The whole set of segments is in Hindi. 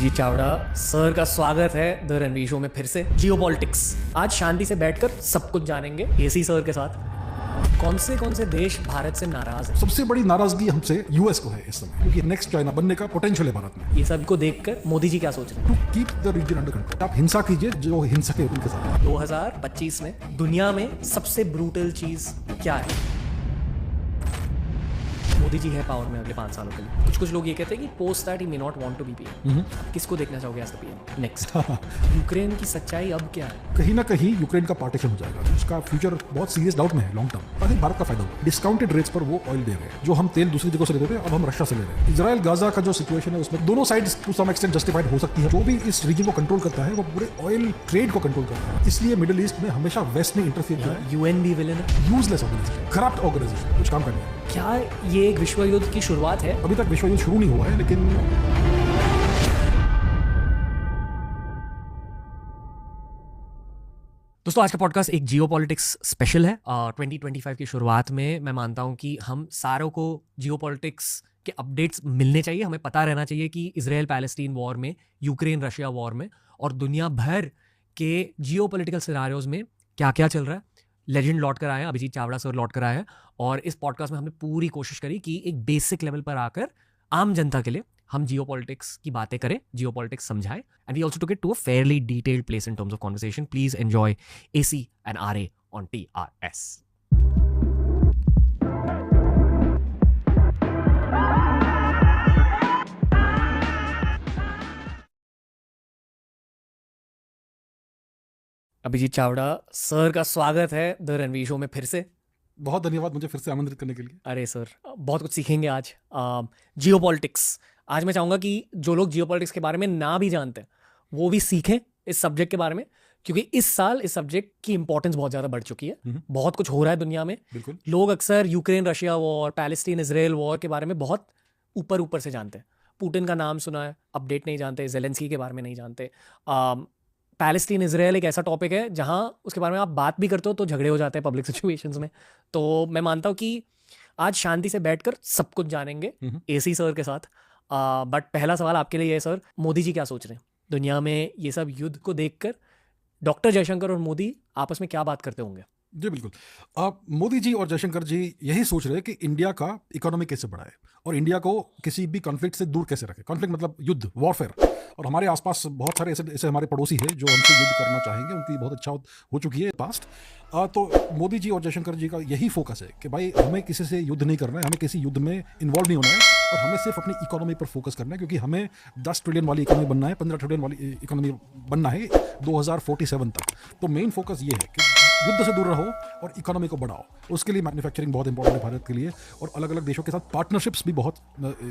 अभिजीत चावड़ा सर का स्वागत है द रणवीर शो में फिर से। जियोपॉलिटिक्स आज शांति से बैठकर सब कुछ जानेंगे एसी सर के साथ। कौन से देश भारत से नाराज है? सबसे बड़ी नाराजगी हमसे यूएस को है इस समय, क्योंकि नेक्स्ट चाइना बनने का पोटेंशियल है भारत में। ये सब को देखकर मोदी जी क्या सोच रहे हैं? To keep the region under control, आप हिंसा कीजिए जो हिंसक है उनके साथ। 2025 में दुनिया में सबसे ब्रूटल चीज क्या है? मोदी जी है पावर में अगले 5 सालों के लिए। कुछ लोग ये कहते हैं कि post that he may not want to be PM. किसको देखना चाहोगे as the PM next? Ukraine की सच्चाई अब क्या है? कहीं ना कहीं यूक्रेन का पार्टीशन हो जाएगा, उसका फ्यूचर बहुत सीरियस डाउट में है long term. I think Bharat का फायदा होगा। डिस्काउंटेड रेट्स पर वो ऑयल दे रहे हैं, जो हम तेल दूसरी जगह से लेते थे अब हम रशिया से ले रहे हैं। इजराइल गाजा का जो सिचुएशन है उसमें दोनों sides to some extent justified हो सकती है। जो भी इस रीजन को कंट्रोल करता है वो पूरे ऑयल ट्रेड को कंट्रोल करता है। इसलिए मिडिल ईस्ट में हमेशा वेस्ट ने इंटरफियर किया है। यूएन भी विलन है, यूजलेस ऑर्गेनाइजेशन, करप्ट ऑर्गेनाइजेशन, कुछ काम करने। क्या ये एक विश्व युद्ध की शुरुआत है? अभी तक विश्व युद्ध शुरू नहीं हुआ है, लेकिन दोस्तों आज का पॉडकास्ट एक जियोपॉलिटिक्स स्पेशल है। 2025 की शुरुआत में मैं मानता हूं कि हम सारों को जियोपॉलिटिक्स के अपडेट्स मिलने चाहिए। हमें पता रहना चाहिए कि इजराइल पैलेस्टीन वॉर में, यूक्रेन रशिया वॉर में और दुनिया भर के जियोपॉलिटिकल सिनारियोज में क्या क्या चल रहा है। लेजेंड लौट कर आए हैं, अभिजीत चावड़ा सर लौट कर आए हैं और इस पॉडकास्ट में हमने पूरी कोशिश करी कि एक बेसिक लेवल पर आकर आम जनता के लिए हम जियोपॉलिटिक्स की बातें करें, जियोपॉलिटिक्स समझाएं, and we also took it to a fairly detailed place in terms of conversation. Please enjoy AC and RA on TRS. Abhijit Chavda sir का स्वागत है द रणवीर शो में फिर से। बहुत धन्यवाद मुझे फिर से आमंत्रित करने के लिए। अरे सर बहुत कुछ सीखेंगे आज। जियोपॉलिटिक्स आज मैं चाहूँगा कि जो लोग जियोपॉलिटिक्स के बारे में ना भी जानते हैं वो भी सीखें इस सब्जेक्ट के बारे में, क्योंकि इस साल इस सब्जेक्ट की इंपॉर्टेंस बहुत ज़्यादा बढ़ चुकी है। बहुत कुछ हो रहा है दुनिया में। बिल्कुल। लोग अक्सर Ukraine Russia war, Palestine Israel war के बारे में बहुत ऊपर से जानते हैं। पुतिन का नाम सुना है, अपडेट नहीं जानते। ज़ेलेंस्की के बारे में नहीं जानते। पैलेस्टीन इजराइल एक ऐसा टॉपिक है जहाँ उसके बारे में आप बात भी करते हो तो झगड़े हो जाते हैं पब्लिक सिचुएशंस में। तो मैं मानता हूँ कि आज शांति से बैठकर सब कुछ जानेंगे AC सर के साथ। बट पहला सवाल आपके लिए है सर, मोदी जी क्या सोच रहे हैं दुनिया में ये सब युद्ध को देखकर? डॉक्टर जयशंकर और मोदी आपस में क्या बात करते होंगे? जी बिल्कुल। मोदी जी और जयशंकर जी यही सोच रहे हैं कि इंडिया का इकोनॉमी कैसे बढ़ाए और इंडिया को किसी भी कॉन्फ्लिक्ट से दूर कैसे रखे। कॉन्फ्लिक्ट मतलब युद्ध, वॉरफेयर। और हमारे आसपास बहुत सारे ऐसे हमारे पड़ोसी हैं जो हमसे युद्ध करना चाहेंगे, उनकी बहुत अच्छा हो चुकी है पास्ट। तो मोदी जी और जयशंकर जी का यही फोकस है कि भाई हमें किसी से युद्ध नहीं करना है, हमें किसी युद्ध में इन्वॉल्व नहीं होना है और हमें सिर्फ अपनी इकोनॉमी पर फोकस करना है, क्योंकि हमें 10 ट्रिलियन वाली इकोनॉमी बनना है, 15 ट्रिलियन वाली इकोनॉमी बनना है 2047 तक। तो मेन फोकस ये है कि युद्ध से दूर रहो और इकोनॉमी को बढ़ाओ। उसके लिए मैन्युफैक्चरिंग बहुत इंपॉर्टेंट है भारत के लिए, और अलग अलग देशों के साथ पार्टनरशिप्स भी बहुत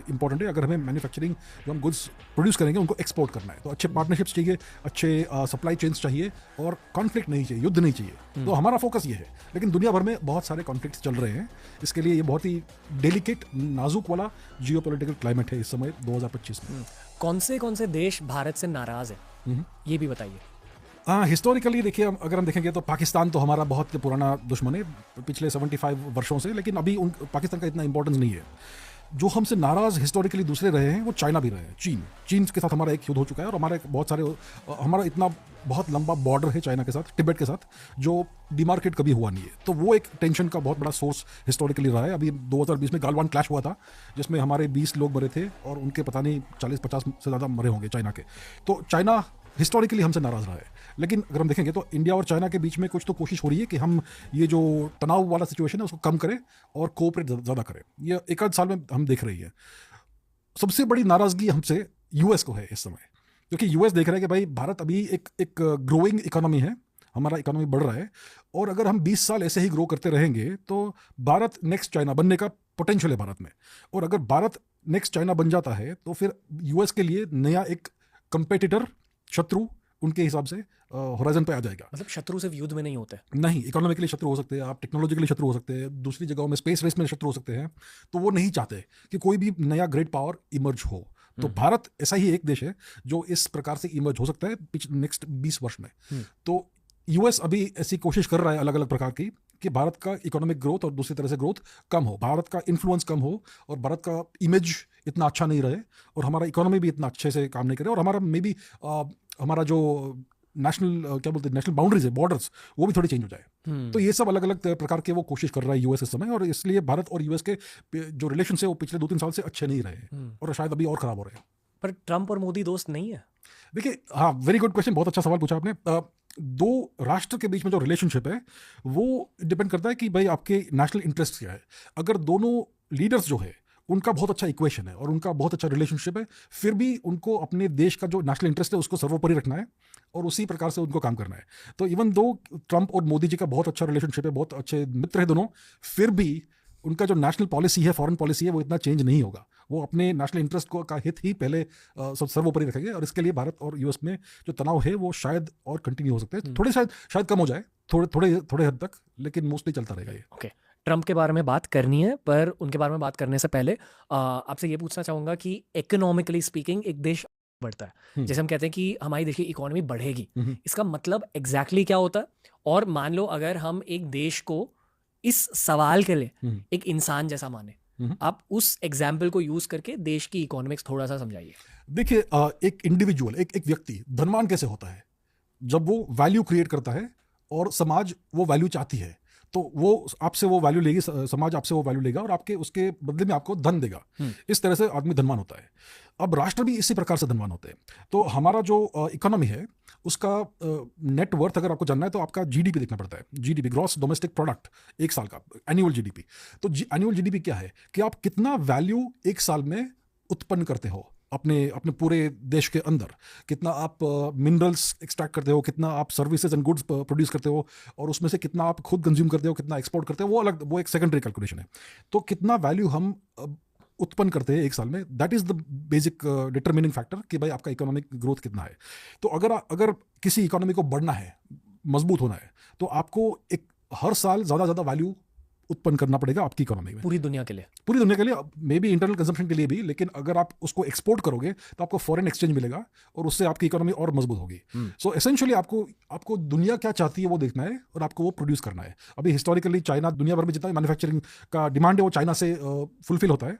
इंपॉर्टेंट है। अगर हमें मैन्युफैक्चरिंग जो हम गुड्स प्रोड्यूस करेंगे उनको एक्सपोर्ट करना है तो अच्छे पार्टनरशिप्स चाहिए, अच्छे सप्लाई चेन्स चाहिए और कॉन्फ्लिक्ट नहीं चाहिए, युद्ध नहीं चाहिए। तो हमारा फोकस ये है। लेकिन दुनिया भर में बहुत सारे कॉन्फ्लिक्ट्स चल रहे हैं, इसके लिए ये बहुत ही डेलिकेट, नाजुक वाला जियोपॉलिटिकल क्लाइमेट है इस समय 2025 में। कौन से देश भारत से नाराज है ये भी बताइए। हाँ, हिस्टोरिकली देखिए, अगर हम देखेंगे तो पाकिस्तान तो हमारा बहुत पुराना दुश्मन है पिछले 75 वर्षों से, लेकिन अभी पाकिस्तान का इतना इंपॉर्टेंस नहीं है। जो हमसे नाराज हिस्टोरिकली दूसरे रहे हैं वो चाइना भी रहे हैं। चीन के साथ हमारा एक युद्ध हो चुका है और हमारा इतना बहुत लंबा बॉर्डर है चाइना के साथ, तिब्बत के साथ, जो डिमार्केट कभी हुआ नहीं है। तो वो एक टेंशन का बहुत बड़ा सोर्स हिस्टोरिकली रहा है। अभी 2020 में गालवान क्लैश हुआ था जिसमें हमारे 20 लोग मरे थे और उनके पता नहीं 40-50 से ज़्यादा मरे होंगे चाइना के। तो चाइना हिस्टोरिकली हमसे नाराज़ रहा है। लेकिन अगर हम देखेंगे तो इंडिया और चाइना के बीच में कुछ तो कोशिश हो रही है कि हम ये जो तनाव वाला सिचुएशन है उसको कम करें और कोऑपरेट ज़्यादा करें। ये एक आध साल में हम देख रही है। सबसे बड़ी नाराज़गी हमसे यूएस को है इस समय, क्योंकि यूएस देख रहा है कि भाई भारत अभी एक ग्रोइंग इकोनॉमी है, हमारा इकोनॉमी बढ़ रहा है और अगर हम 20 साल ऐसे ही ग्रो करते रहेंगे तो भारत नेक्स्ट चाइना बनने का पोटेंशियल है भारत में। और अगर भारत नेक्स्ट चाइना बन जाता है तो फिर यूएस के लिए नया एक कंपेटिटर, शत्रु उनके हिसाब से होराइजन पे आ जाएगा। मतलब शत्रु सिर्फ युद्ध में नहीं होते? नहीं, इकोनॉमिकली शत्रु हो सकते हैं, आप टेक्नोलॉजिकली शत्रु हो सकते हैं, दूसरी जगहों में स्पेस रेस में शत्रु हो सकते हैं। तो वो नहीं चाहते कि कोई भी नया ग्रेट पावर इमर्ज हो। तो भारत ऐसा ही एक देश है जो इस प्रकार से इमर्ज हो सकता है नेक्स्ट 20 वर्ष में। तो यूएस अभी ऐसी कोशिश कर रहा है अलग अलग प्रकार की कि भारत का इकोनॉमिक ग्रोथ और दूसरी तरह से ग्रोथ कम हो, भारत का इन्फ्लुएंस कम हो और भारत का इमेज इतना अच्छा नहीं रहे और हमारा इकोनॉमी भी इतना अच्छे से काम नहीं करे और हमारा मे बी हमारा जो नेशनल क्या बोलते हैं नेशनल बाउंड्रीज है, बॉर्डर्स, वो भी थोड़ी चेंज हो जाए। तो ये सब अलग अलग प्रकार के वो कोशिश कर रहा है यूएस इस समय, और इसलिए भारत और यूएस के जो रिलेशन है वो पिछले 2-3 साल से अच्छे नहीं रहे और शायद अभी और खराब हो रहे हैं। पर ट्रंप और मोदी दोस्त नहीं है? देखिए, हाँ, वेरी गुड क्वेश्चन, बहुत अच्छा सवाल पूछा आपने। दो राष्ट्र के बीच में जो रिलेशनशिप है वो डिपेंड करता है कि भाई आपके नेशनल इंटरेस्ट क्या है। अगर दोनों लीडर्स जो है उनका बहुत अच्छा इक्वेशन है और उनका बहुत अच्छा रिलेशनशिप है, फिर भी उनको अपने देश का जो नेशनल इंटरेस्ट है उसको सर्वोपरि रखना है और उसी प्रकार से उनको काम करना है। तो इवन दो ट्रंप और मोदी जी का बहुत अच्छा रिलेशनशिप है, बहुत अच्छे मित्र हैं दोनों, फिर भी उनका जो नेशनल पॉलिसी है, फॉरेन पॉलिसी है, वो इतना चेंज नहीं होगा। वो अपने नेशनल इंटरेस्ट को का हित ही पहले सर्वोपरि रखेंगे और इसके लिए भारत और यूएस में जो तनाव है वो शायद और कंटिन्यू हो सकते हैं, थोड़े शायद कम हो जाए, थोड़े हद तक, लेकिन मोस्टली चलता रहेगा ये। ओके, ट्रंप के बारे में बात करनी है, पर उनके बारे में बात करने से पहले आपसे ये पूछना चाहूँगा कि इकोनॉमिकली स्पीकिंग एक देश बढ़ता है, जैसे हम कहते हैं कि हमारी देश की इकोनॉमी बढ़ेगी, इसका मतलब एग्जैक्टली क्या होता है? और मान लो अगर हम एक देश को इस सवाल के लिए एक इंसान जैसा माने, आप उस एग्जाम्पल को यूज करके देश की इकोनॉमिक्स थोड़ा सा समझाइए। देखिए, एक इंडिविजुअल, एक व्यक्ति धनवान कैसे होता है? जब वो वैल्यू क्रिएट करता है और समाज वो वैल्यू चाहती है, तो वो आपसे वो वैल्यू लेगी, समाज आपसे वो वैल्यू लेगा और आपके उसके बदले में आपको धन देगा। इस तरह से आदमी धनवान होता है। अब राष्ट्र भी इसी प्रकार से धनवान होते हैं। तो हमारा जो इकोनॉमी है उसका नेट वर्थ अगर आपको जानना है तो आपका जीडीपी देखना पड़ता है। जीडीपी, ग्रॉस डोमेस्टिक प्रोडक्ट, एक साल का एनुअल जीडीपी। तो एनुअल जीडीपी क्या है कि आप कितना वैल्यू एक साल में उत्पन्न करते हो अपने पूरे देश के अंदर, कितना आप मिनरल्स एक्सट्रैक्ट करते हो, कितना आप सर्विसेज एंड गुड्स प्रोड्यूस करते हो और उसमें से कितना आप खुद कंज्यूम करते हो, कितना एक्सपोर्ट करते हो, वो एक सेकेंडरी कैलकुलेशन है। तो कितना वैल्यू हम उत्पन्न करते हैं एक साल में, that is the basic determining factor कि भाई आपका इकोनॉमिक ग्रोथ कितना है। तो अगर किसी इकोनॉमी को बढ़ना है, मजबूत होना है, तो आपको एक हर साल ज़्यादा वैल्यू उत्पन्न करना पड़ेगा आपकी इकोनॉमी में, पूरी दुनिया के लिए, मे बी इंटरनल कंजम्पशन के लिए भी, लेकिन अगर आप उसको एक्सपोर्ट करोगे तो आपको फॉरेन एक्सचेंज मिलेगा और उससे आपकी इकोनॉमी और मजबूत होगी। सो एसेंशियली आपको दुनिया क्या चाहती है वो देखना है और आपको वो प्रोड्यूस करना है। अभी हिस्टोरिकली चाइना, दुनिया भर में जितना मैन्युफैक्चरिंग का डिमांड है वो चाइना से फुलफिल होता है।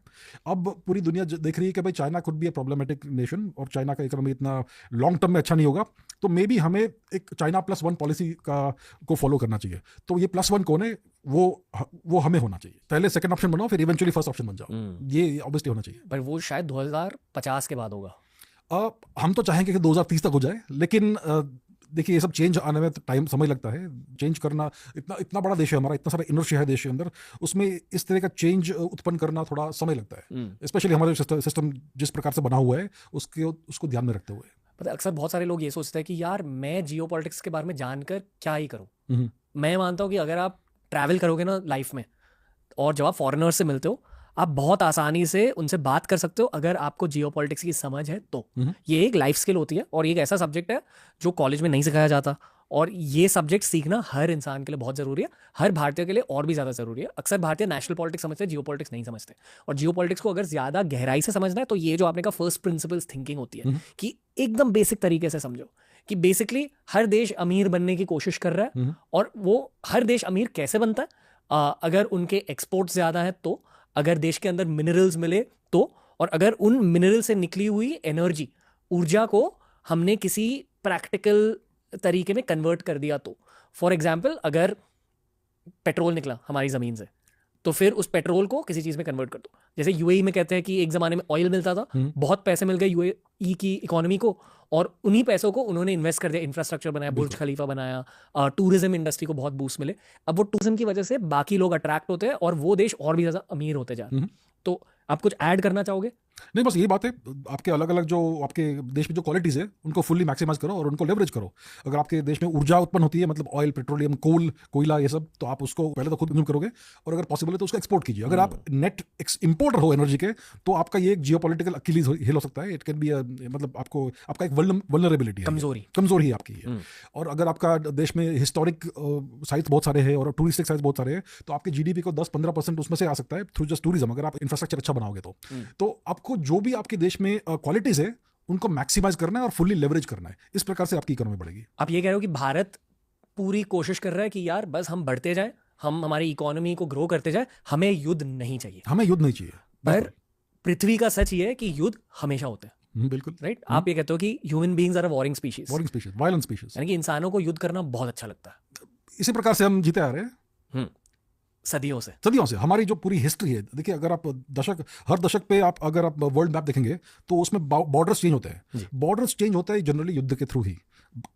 अब पूरी दुनिया देख रही है कि भाई China could be A problematic nation और चाइना का इकोनॉमी इतना लॉन्ग टर्म में अच्छा नहीं होगा, तो मे बी हमें एक चाइना +1 पॉलिसी को फॉलो करना चाहिए। तो ये +1 कौन है? वो हमें होना चाहिए। पहले सेकंड ऑप्शन बनाओ, फिर इवेंचुअली फर्स्ट ऑप्शन बन जाओ। ये ऑब्वियसली होना चाहिए। पर वो शायद 2050 के बाद होगा। हम तो चाहेंगे कि 2030 तक हो जाए, लेकिन देखिए ये सब चेंज आने में टाइम, समय लगता है। चेंज करना, इतना बड़ा देश है हमारा, इतना सारा इनर्शिया है देश के अंदर, उसमें इस तरह का चेंज उत्पन्न करना थोड़ा समय लगता है, स्पेशली हमारे सिस्टम जिस प्रकार से बना हुआ है उसको ध्यान में रखते हुए। पता, अक्सर बहुत सारे लोग ये सोचते हैं कि यार मैं जियोपॉलिटिक्स के बारे में जानकर क्या ही करूं। मैं मानता हूं कि अगर आप ट्रैवल करोगे ना लाइफ में, और जब आप फॉरेनर से मिलते हो, आप बहुत आसानी से उनसे बात कर सकते हो अगर आपको जियोपॉलिटिक्स की समझ है तो। ये एक लाइफ स्किल होती है और ये एक ऐसा सब्जेक्ट है जो कॉलेज में नहीं सिखाया जाता, और ये सब्जेक्ट सीखना हर इंसान के लिए बहुत ज़रूरी है, हर भारतीय के लिए और भी ज़्यादा ज़रूरी है। अक्सर भारतीय नेशनल पॉलिटिक्स समझते हैं, जियोपॉलिटिक्स नहीं समझते। और जियोपॉलिटिक्स को अगर ज़्यादा गहराई से समझना है तो ये जो आपने कहा फर्स्ट प्रिंसिपल्स थिंकिंग होती है, कि एकदम बेसिक तरीके से समझो कि बेसिकली हर देश अमीर बनने की कोशिश कर रहा है, और वो हर देश अमीर कैसे बनता है? अगर उनके एक्सपोर्ट ज़्यादा है तो, अगर देश के अंदर मिनरल्स मिले तो, और अगर उन मिनरल से निकली हुई एनर्जी, ऊर्जा को हमने किसी प्रैक्टिकल तरीके में कन्वर्ट कर दिया तो। फॉर एग्जाम्पल, अगर पेट्रोल निकला हमारी ज़मीन से, तो फिर उस पेट्रोल को किसी चीज़ में कन्वर्ट कर दो। जैसे यूएई में कहते हैं कि एक ज़माने में ऑयल मिलता था, बहुत पैसे मिल गए यूएई की इकोनॉमी को, और उन्हीं पैसों को उन्होंने इन्वेस्ट कर दिया, इंफ्रास्ट्रक्चर बनाया, बुर्ज खलीफा बनाया, टूरिज्म इंडस्ट्री को बहुत बूस्ट मिले। अब वो टूरिज्म की वजह से बाकी लोग अट्रैक्ट होते हैं और वो देश और भी ज़्यादा अमीर होते जा रहे हैं। तो आप कुछ ऐड करना चाहोगे? नहीं, बस यही बात है, आपके अलग अलग जो आपके देश में जो क्वालिटीज है उनको फुल्ली मैक्सिमाइज करो और उनको लेवरेज करो। अगर आपके देश में ऊर्जा उत्पन्न होती है, मतलब ऑयल, पेट्रोलियम, कोयला, ये सब, तो आप उसको पहले तो खुद कंज्यूम करोगे, और अगर पॉसिबल है तो उसको एक्सपोर्ट कीजिए। अगर आप नेट इंपोर्टर हो एनर्जी के, तो आपका ये एक जियोपॉलिटिकल अकीलीज हिल हो सकता है। इट कैन बी, मतलब आपका एक वल्नरेबिलिटी है, कमजोरी है आपकी है। और अगर आपका देश में हिस्टोरिक साइट्स बहुत सारे हैं और टूरिस्टिक साइट्स बहुत सारे हैं, तो आपके जीडीपी को 10-15% उसमें से आ सकता है थ्रू जस्ट टूरिज्म, अगर आप इंफ्रास्ट्रक्चर अच्छा बनाओगे तो आपको जो भी आपके देश में क्वालिटीज है उनको मैक्सिमाइज करना है और फुल्ली लेवरेज करना है। इस प्रकार से आपकी इकोनॉमी बढ़ेगी। आप ये कह रहे हो कि भारत पूरी कोशिश कर रहा है कि यार बस हम बढ़ते जाएं, हम हमारी इकोनॉमी को ग्रो करते जाए, हमें युद्ध नहीं चाहिए। हमें युद्ध नहीं चाहिए। पर पृथ्वी का सच ये है कि युद्ध हमेशा होते हैं। बिल्कुल राइट। आप ये कहते हो कि human beings are a warring species, violent species, यानी कि इंसानों को युद्ध करना बहुत अच्छा लगता है। इसी प्रकार से हम जीते आ रहे हैं सदियों से। हमारी जो पूरी हिस्ट्री है, देखिए अगर आप हर दशक पे अगर आप वर्ल्ड मैप देखेंगे तो उसमें बॉर्डर्स चेंज होते हैं। बॉर्डर्स चेंज होता है जनरली युद्ध के थ्रू ही।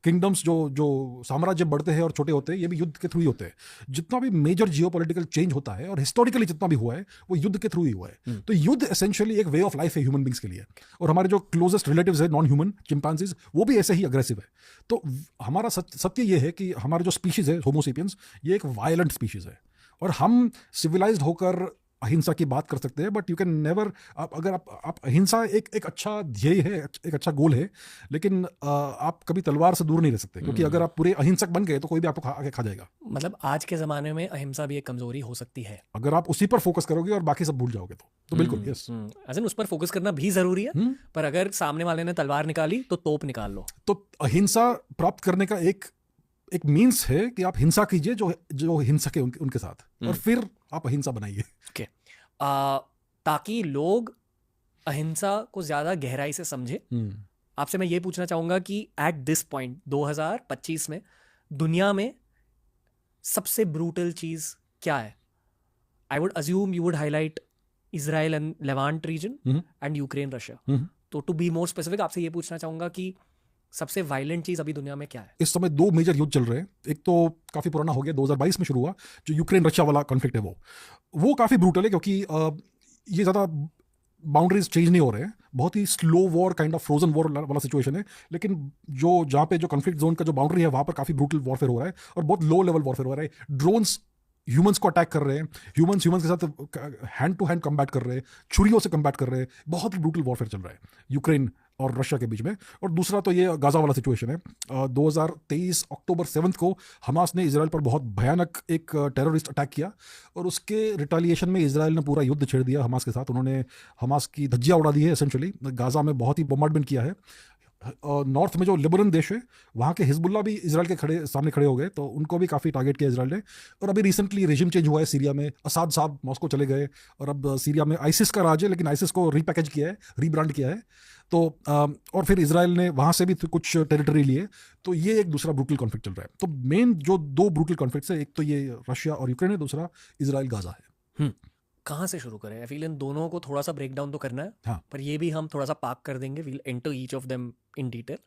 किंगडम्स जो साम्राज्य बढ़ते हैं और छोटे होते हैं, ये भी युद्ध के थ्रू ही होते हैं। जितना भी मेजर जियोपॉलिटिकल चेंज होता है और हिस्टोरिकली जितना भी हुआ है वो युद्ध के थ्रू ही हुआ है। तो युद्ध एसेंशियली एक वे ऑफ लाइफ है ह्यूमन बींग्स के लिए। और हमारे जो क्लोजेस्ट रिलेटिव्स है नॉन ह्यूमन चिंपांजीज, वो भी ऐसे ही अग्रेसिव है। तो हमारा सत्य ये है कि हमारा जो स्पीशीज है होमोसेपियंस, ये एक वायलेंट स्पीशीज है। और हम सिविलाइज्ड होकर अहिंसा की बात कर सकते हैं, बट यू कैन नेवर, अगर आप अहिंसा एक अच्छा ध्येय है, एक अच्छा गोल है, लेकिन आप कभी तलवार से दूर नहीं रह सकते, क्योंकि अगर आप पूरे अहिंसक बन गए तो कोई भी आपको आगे खा जाएगा। मतलब आज के ज़माने में अहिंसा भी एक कमजोरी हो सकती है अगर आप उसी पर फोकस करोगे और बाकी सब भूल जाओगे तो बिल्कुल यस। उस पर फोकस करना भी जरूरी है, पर अगर सामने वाले ने तलवार निकाली तो तोप निकाल लो। तो अहिंसा प्राप्त करने का एक मीन्स है कि आप हिंसा कीजिए जो हिंसक है उनके साथ, और फिर आप अहिंसा बनाइए। ताकि लोग अहिंसा को ज्यादा गहराई से समझे। आपसे मैं ये पूछना चाहूंगा कि एट दिस पॉइंट 2025 में दुनिया में सबसे ब्रूटल चीज क्या है? I would assume you would highlight Israel and Levant region and Ukraine Russia. तो टू बी मोर स्पेसिफिक आपसे ये पूछना चाहूंगा कि सबसे वायलेंट चीज अभी दुनिया में क्या है? इस समय दो मेजर युद्ध चल रहे हैं। एक तो काफी पुराना हो गया, 2022 में शुरू हुआ, जो यूक्रेन रशिया वाला कॉन्फ्लिक्ट है वो काफी ब्रूटल है, क्योंकि ये ज्यादा बाउंड्रीज चेंज नहीं हो रहे हैं। बहुत ही slow war, kind of frozen war वाला सिचुएशन है। लेकिन जहाँ पे जो कॉन्फ्लिक्ट जोन का जो बाउंड्री है वहां पर काफी ब्रूटल वॉरफेयर हो रहा है, और बहुत लो लेवल वॉरफेयर हो रहा है। ड्रोन्स ह्यूमंस को अटैक कर रहे हैं, ह्यूमंस के साथ हैंड टू हैंड कम्बैट कर रहे हैं, छुरियों से कम्बैट कर रहे हैं। बहुत ही ब्रूटल वॉरफेयर चल रहा है यूक्रेन और रशिया के बीच में। और दूसरा तो ये गाजा वाला सिचुएशन है। 2023 अक्टूबर 7 को हमास ने इजराइल पर बहुत भयानक एक टेररिस्ट अटैक किया, और उसके रिटालिएशन में इजराइल ने पूरा युद्ध छेड़ दिया हमास के साथ। उन्होंने हमास की धज्जियां उड़ा दी है एसेंशियली। गाजा में बहुत ही बॉम्बार्डमेंट किया है। नॉर्थ में जो लिबनन देश है, वहाँ के हिजबुल्ला भी इजराइल के सामने खड़े हो गए, तो उनको भी काफ़ी टारगेट किया इजराइल ने। और अभी रिसेंटली रेजिम चेंज हुआ है सीरिया में, असाद साहब मॉस्को चले गए, और अब सीरिया में आइसिस का राज है, लेकिन आइसिस को रीपैकेज किया है, रीब्रांड किया है। तो और फिर इजराइल ने वहाँ से भी कुछ टेरिटरी लिए। तो ये एक दूसरा ब्रूटल कॉन्फ्लिक्ट चल रहा है। तो मेन जो दो ब्रूटल कॉन्फ्लिक्ट है, एक तो ये रशिया और यूक्रेन है, दूसरा इजराइल गाजा है। कहाँ से शुरू करें? आई फील इन दोनों को थोड़ा सा ब्रेक डाउन तो करना है। हाँ। पर ये भी हम थोड़ा सा पार्क कर देंगे, we'll enter each of them in detail.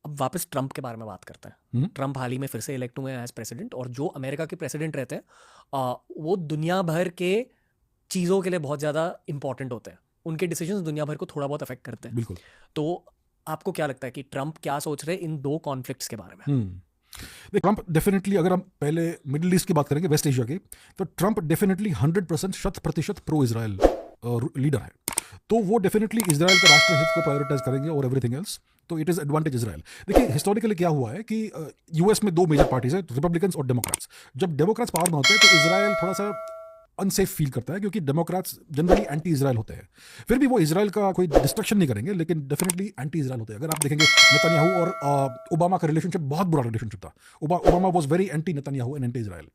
अब वापस ट्रंप के बारे में बात करते हैं। ट्रंप हाल ही में फिर से इलेक्ट हुए हैं एज प्रेसिडेंट, और जो अमेरिका के प्रेसिडेंट रहते हैं वो दुनिया भर के चीज़ों के लिए बहुत ज़्यादा इंपॉर्टेंट होते हैं। उनके डिसीजंस दुनिया भर को थोड़ा बहुत अफेक्ट करते हैं। बिल्कुल। तो आपको क्या लगता है कि ट्रंप क्या सोच रहे हैं इन दो कॉन्फ्लिक्ट्स के बारे में? ट्रंप डेफिनेटली, अगर हम पहले मिडिल ईस्ट की बात करेंगे, वेस्ट एशिया की, तो Trump definitely 100% 100% pro Israel leader है। तो वो डेफिनेटली इजराइल का राष्ट्रीय हित को प्रायोरिटाइज करेंगे और एवरीथिंग एल्स। तो इट इज एडवांटेज इजराइल। देखिए हिस्टोरिकली क्या हुआ है कि यूएस में दो मेजर पार्टीज है, रिपब्लिकन्स और डेमोक्रेट्स। जब डेमोक्रेट्स पावर में होते हैं तो इजराइल थोड़ा सा अनसेफ फील करता है, क्योंकि डेमोक्रेट्स जनरली एंटी इजराइल होते हैं। फिर भी वो इजराइल का कोई डिस्ट्रक्शन नहीं करेंगे, लेकिन डेफिनेटली एंटी इजराइल होते हैं। अगर आप देखेंगे नेतन्याहू और ओबामा का रिलेशनशिप बहुत बुरा रिलेशनशिप था। Obama was very anti Netanyahu and anti Israel,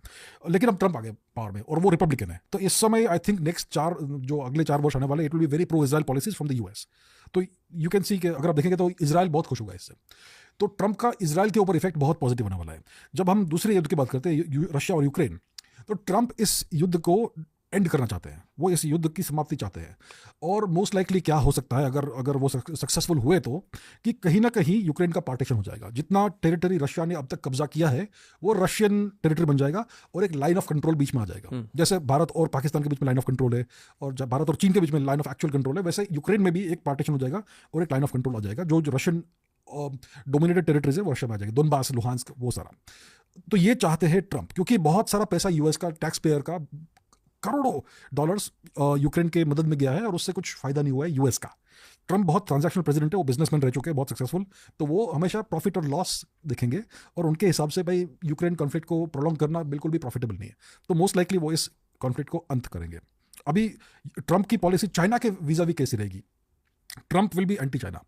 लेकिन अब ट्रंप आ गए पावर में और वो रिपब्लिकन है। तो इस समय आई थिंक नेक्स्ट जो अगले 4 वर्ष आने वाले, it will be very pro Israel policies from the US. तो यू कैन सी कि अगर आप देखेंगे तो इजराइल बहुत खुश होगा इससे। तो ट्रंप का इजराइल के ऊपर इफेक्ट बहुत पॉजिटिव होने वाला है। जब हम दूसरे युद्ध की बात करते हैं, रशिया और यूक्रेन, तो ट्रंप इस युद्ध को एंड करना चाहते हैं। वो इस युद्ध की समाप्ति चाहते हैं। और मोस्ट लाइकली क्या हो सकता है, अगर वो सक्सेसफुल हुए, तो कि कहीं ना कहीं यूक्रेन का पार्टीशन हो जाएगा। जितना टेरिटरी रशिया ने अब तक कब्जा किया है वो रशियन टेरिटरी बन जाएगा, और एक लाइन ऑफ कंट्रोल बीच में आ जाएगा। जैसे भारत और पाकिस्तान के बीच में लाइन ऑफ कंट्रोल है, और जब भारत और चीन के बीच में लाइन ऑफ एक्चुअल कंट्रोल है, वैसे यूक्रेन में भी एक पार्टीशन हो जाएगा और एक लाइन ऑफ कंट्रोल आ जाएगा। जो रशियन डोमिनेटेड टेरिटरीज है वो रशिया में आ जाएगी, दोनबास, लुहांस्क, वो सारा। तो ये चाहते हैं ट्रंप, क्योंकि बहुत सारा पैसा यूएस का टैक्स पेयर का, करोड़ों डॉलर्स यूक्रेन के मदद में गया है, और उससे कुछ फायदा नहीं हुआ है यूएस का। ट्रंप बहुत ट्रांजैक्शनल प्रेसिडेंट है, वो बिजनेसमैन रह चुके हैं, बहुत सक्सेसफुल। तो वो हमेशा प्रॉफिट और लॉस देखेंगे, और उनके हिसाब से भाई यूक्रेन कॉन्फ्लिक्ट को प्रोलॉन्ग करना बिल्कुल भी प्रॉफिटेबल नहीं है। तो मोस्ट लाइकली वो इस कॉन्फ्लिक्ट को अंत करेंगे। अभी ट्रंप की पॉलिसी चाइना के वीजा भी कैसी रहेगी? Trump will be anti China.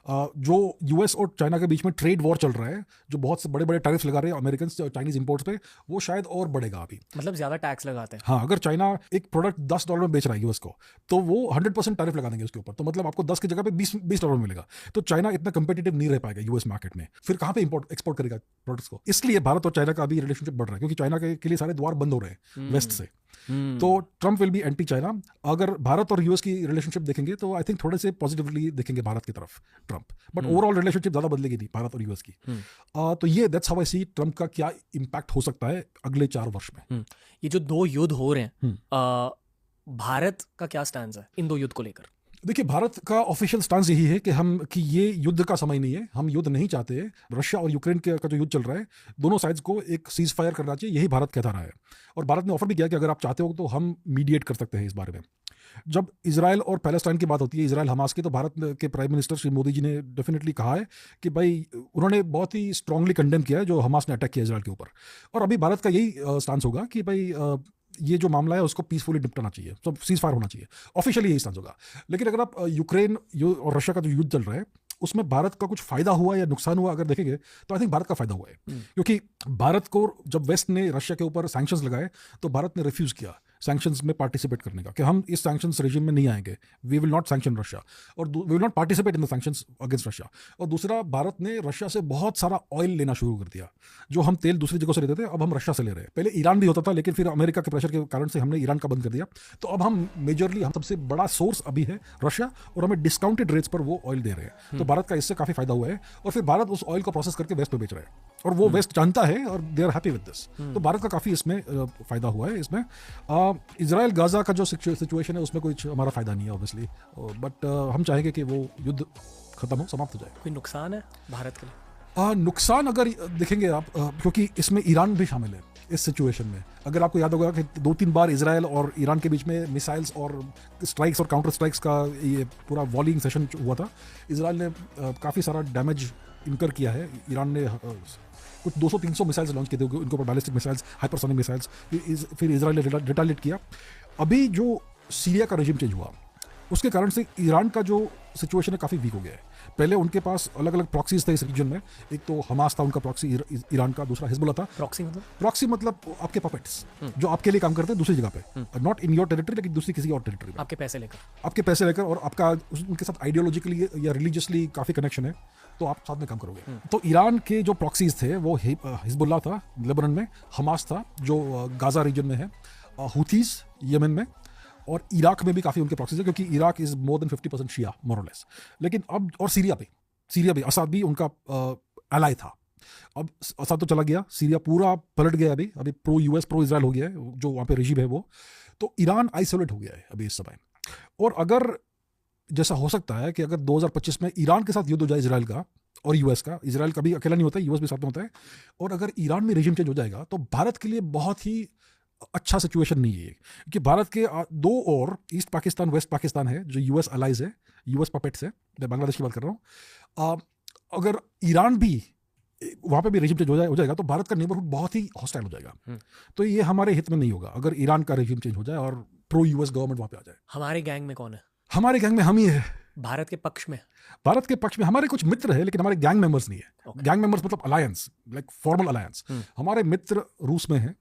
जो यूएस और चाइना के बीच में ट्रेड वॉर चल रहा है, जो बहुत से बड़े बड़े टैरिफ लगा रहे हैं अमेरिकन चाइनीज इंपोर्ट्स पे, वो शायद और बढ़ेगा अभी। मतलब ज्यादा टैक्स लगाते हैं। हाँ, अगर चाइना एक प्रोडक्ट $10 में बेच रहा है यूएस को, तो वो 100% टैरिफ लगा देंगे उसके ऊपर, तो मतलब आपको 10 की जगह पे $20 मिलेगा। तो चाइना इतना कंपेटिटिव नहीं रह पाएगा यूएस मार्केट में, फिर कहाँ पे इंपोर्ट एक्सपोर्ट करेगा प्रोडक्ट्स को। इसलिए भारत और चाइना का अभी रिलेशनशिप बढ़ रहा है, क्योंकि चाइना के लिए सारे द्वार बंद हो रहे हैं वेस्ट से। तो Trump will be anti China. अगर भारत और यूएस की रिलेशनशिप देखेंगे तो आई थिंक थोड़े से पॉजिटिवली देखेंगे भारत की तरफ ट्रम्प, बट ओवरऑल रिलेशनशिप ज्यादा बदलेगी नहीं भारत और यूएस की। तो ये that's how I see Trump का क्या इम्पैक्ट हो सकता है अगले 4 वर्ष में। ये जो 2 युद्ध हो रहे हैं, भारत का क्या स्टैंड है इन 2 युद्ध को लेकर? देखिए, भारत का ऑफिशियल स्टांस यही है कि ये युद्ध का समय नहीं है, हम युद्ध नहीं चाहते। रशिया और यूक्रेन का जो युद्ध चल रहा है, दोनों साइड्स को एक सीज फायर करना चाहिए, यही भारत कहता रहा है। और भारत ने ऑफर भी किया कि अगर आप चाहते हो तो हम मीडिएट कर सकते हैं इस बारे में। जब इजराइल और पैलेस्टाइन की बात होती है, इजराइल हमास की, तो भारत के प्राइम मिनिस्टर श्री मोदी जी ने डेफिनेटली कहा है कि भाई, उन्होंने बहुत ही स्ट्रांगली कंडेम किया है जो हमास ने अटैक किया इजराइल के ऊपर। और अभी भारत का यही स्टांस होगा कि भाई ये जो मामला है उसको पीसफुली निपटाना चाहिए, तो सीज फायर होना चाहिए, ऑफिशियली यही स्टांस होगा। लेकिन अगर आप यूक्रेन और रशिया का जो युद्ध चल रहा है उसमें भारत का कुछ फायदा हुआ या नुकसान हुआ अगर देखेंगे तो आई थिंक भारत का फायदा हुआ है। क्योंकि भारत को जब वेस्ट ने रशिया के ऊपर सैंक्शंस लगाए तो भारत ने रिफ्यूज किया सैंक्शंस में पार्टिसिपेट करने का, कि हम इस सैंक्शंस रेजिम में नहीं आएंगे, we will not sanction Russia और we will not participate in the sanctions against Russia. और दूसरा, भारत ने रशिया से बहुत सारा ऑयल लेना शुरू कर दिया। जो हम तेल दूसरी जगह से लेते थे, अब हम रशिया से ले रहे हैं। पहले ईरान भी होता था, लेकिन फिर अमेरिका के प्रेशर के कारण से हमने ईरान का बंद कर दिया। तो अब हम मेजरली, हम सबसे बड़ा सोर्स अभी है रशिया, और हमें डिस्काउंटेड रेट्स पर वो ऑयल दे रहे हैं। तो भारत का इससे काफी फायदा हुआ है। और फिर भारत उस ऑयल को प्रोसेस करके वेस्ट में बेच रहे हैं, और वो वेस्ट जानता है और they are happy with this. तो भारत का काफी इसमें फायदा हुआ है। इसमें इजराइल गाजा का जो सिचुएशन है उसमें कुछ हमारा फायदा नहीं है ऑब्वियसली, बट हम चाहेंगे कि वो युद्ध खत्म हो, समाप्त हो जाए। कोई नुकसान है भारत के लिए? नुकसान अगर देखेंगे आप, क्योंकि इसमें ईरान भी शामिल है इस सिचुएशन में। अगर आपको याद होगा कि 2-3 बार इजराइल और ईरान के बीच में मिसाइल्स और स्ट्राइक्स और काउंटर स्ट्राइक्स का ये पूरा वॉलिंग सेशन हुआ था। इजराइल ने काफ़ी सारा डैमेज इनकर किया है। ईरान ने कुछ 200-300 मिसाइल्स लॉन्च किए थे उनके ऊपर, बैलिस्टिक मिसाइल्स, हाइपरसोनिक मिसाइल्स। फिर इजराइल ने रिटालिएट किया। अभी जो सीरिया का रेजिम चेंज हुआ उसके कारण से ईरान का जो सिचुएशन है काफ़ी वीक हो गया है। पहले उनके पास अलग अलग प्रॉक्सीज थे इस रीजन में। एक तो हमास था उनका प्रॉक्सी ईरान का, दूसरा हिजबुल्ला था। प्रॉक्सी मतलब आपके पपेट्स जो आपके लिए काम करते हैं दूसरी जगह पे, नॉट इन योर टेरिटरी लेकिन दूसरी किसी और टेरिटरी में, आपके पैसे लेकर और आपका उनके साथ आइडियोलॉजिकली या रिलीजियसली काफ़ी कनेक्शन है, तो आप साथ में काम करोगे। तो ईरान के जो प्रॉक्सीज थे वो हिजबुल्ला था लेबनान में, हमास था जो गाजा रीजन में है, हुथीज यमन में, और इराक में भी काफ़ी उनके प्रॉक्सीज है, क्योंकि इराक इज मोर देन 50% शिया मोर और लेस। लेकिन अब, और सीरिया भी असद भी उनका एलाई था। अब असद तो चला गया, सीरिया पूरा पलट गया। अभी प्रो यूएस प्रो इजराइल हो गया है जो वहाँ पे रेजिम है वो। तो ईरान आइसोलेट हो गया है अभी इस समय। और अगर जैसा हो सकता है कि अगर 2025 में ईरान के साथ युद्ध हो जाए इजराइल का और यूएस का, इजराइल कभी अकेला नहीं होता है, यूएस भी साथ में होता है, और अगर ईरान में रेजिम चेंज हो जाएगा तो भारत के लिए बहुत ही अच्छा सिचुएशन नहीं है। क्योंकि भारत के 2 और ईस्ट पाकिस्तान वेस्ट पाकिस्तान है जो यूएस अलाइज है, यूएस पपेट्स है, मैं बांग्लादेश की बात कर रहा हूँ। अगर ईरान भी वहाँ पे भी रेजिम चेंज हो जाएगा तो भारत का नेबरहुड बहुत ही हॉस्टाइल हो जाएगा। तो ये हमारे हित में नहीं होगा अगर ईरान का रेजिम चेंज हो जाए और प्रो यूएस गवर्नमेंट वहाँ पे आ जाए। हमारे गैंग में कौन है? हमारे गैंग में हम ही है। भारत के पक्ष में हमारे कुछ मित्र है, लेकिन हमारे गैंग मेंबर्स नहीं है। गैंग मेंबर्स मतलब अलायंस, लाइक फॉर्मल अलायंस। हमारे मित्र रूस में है,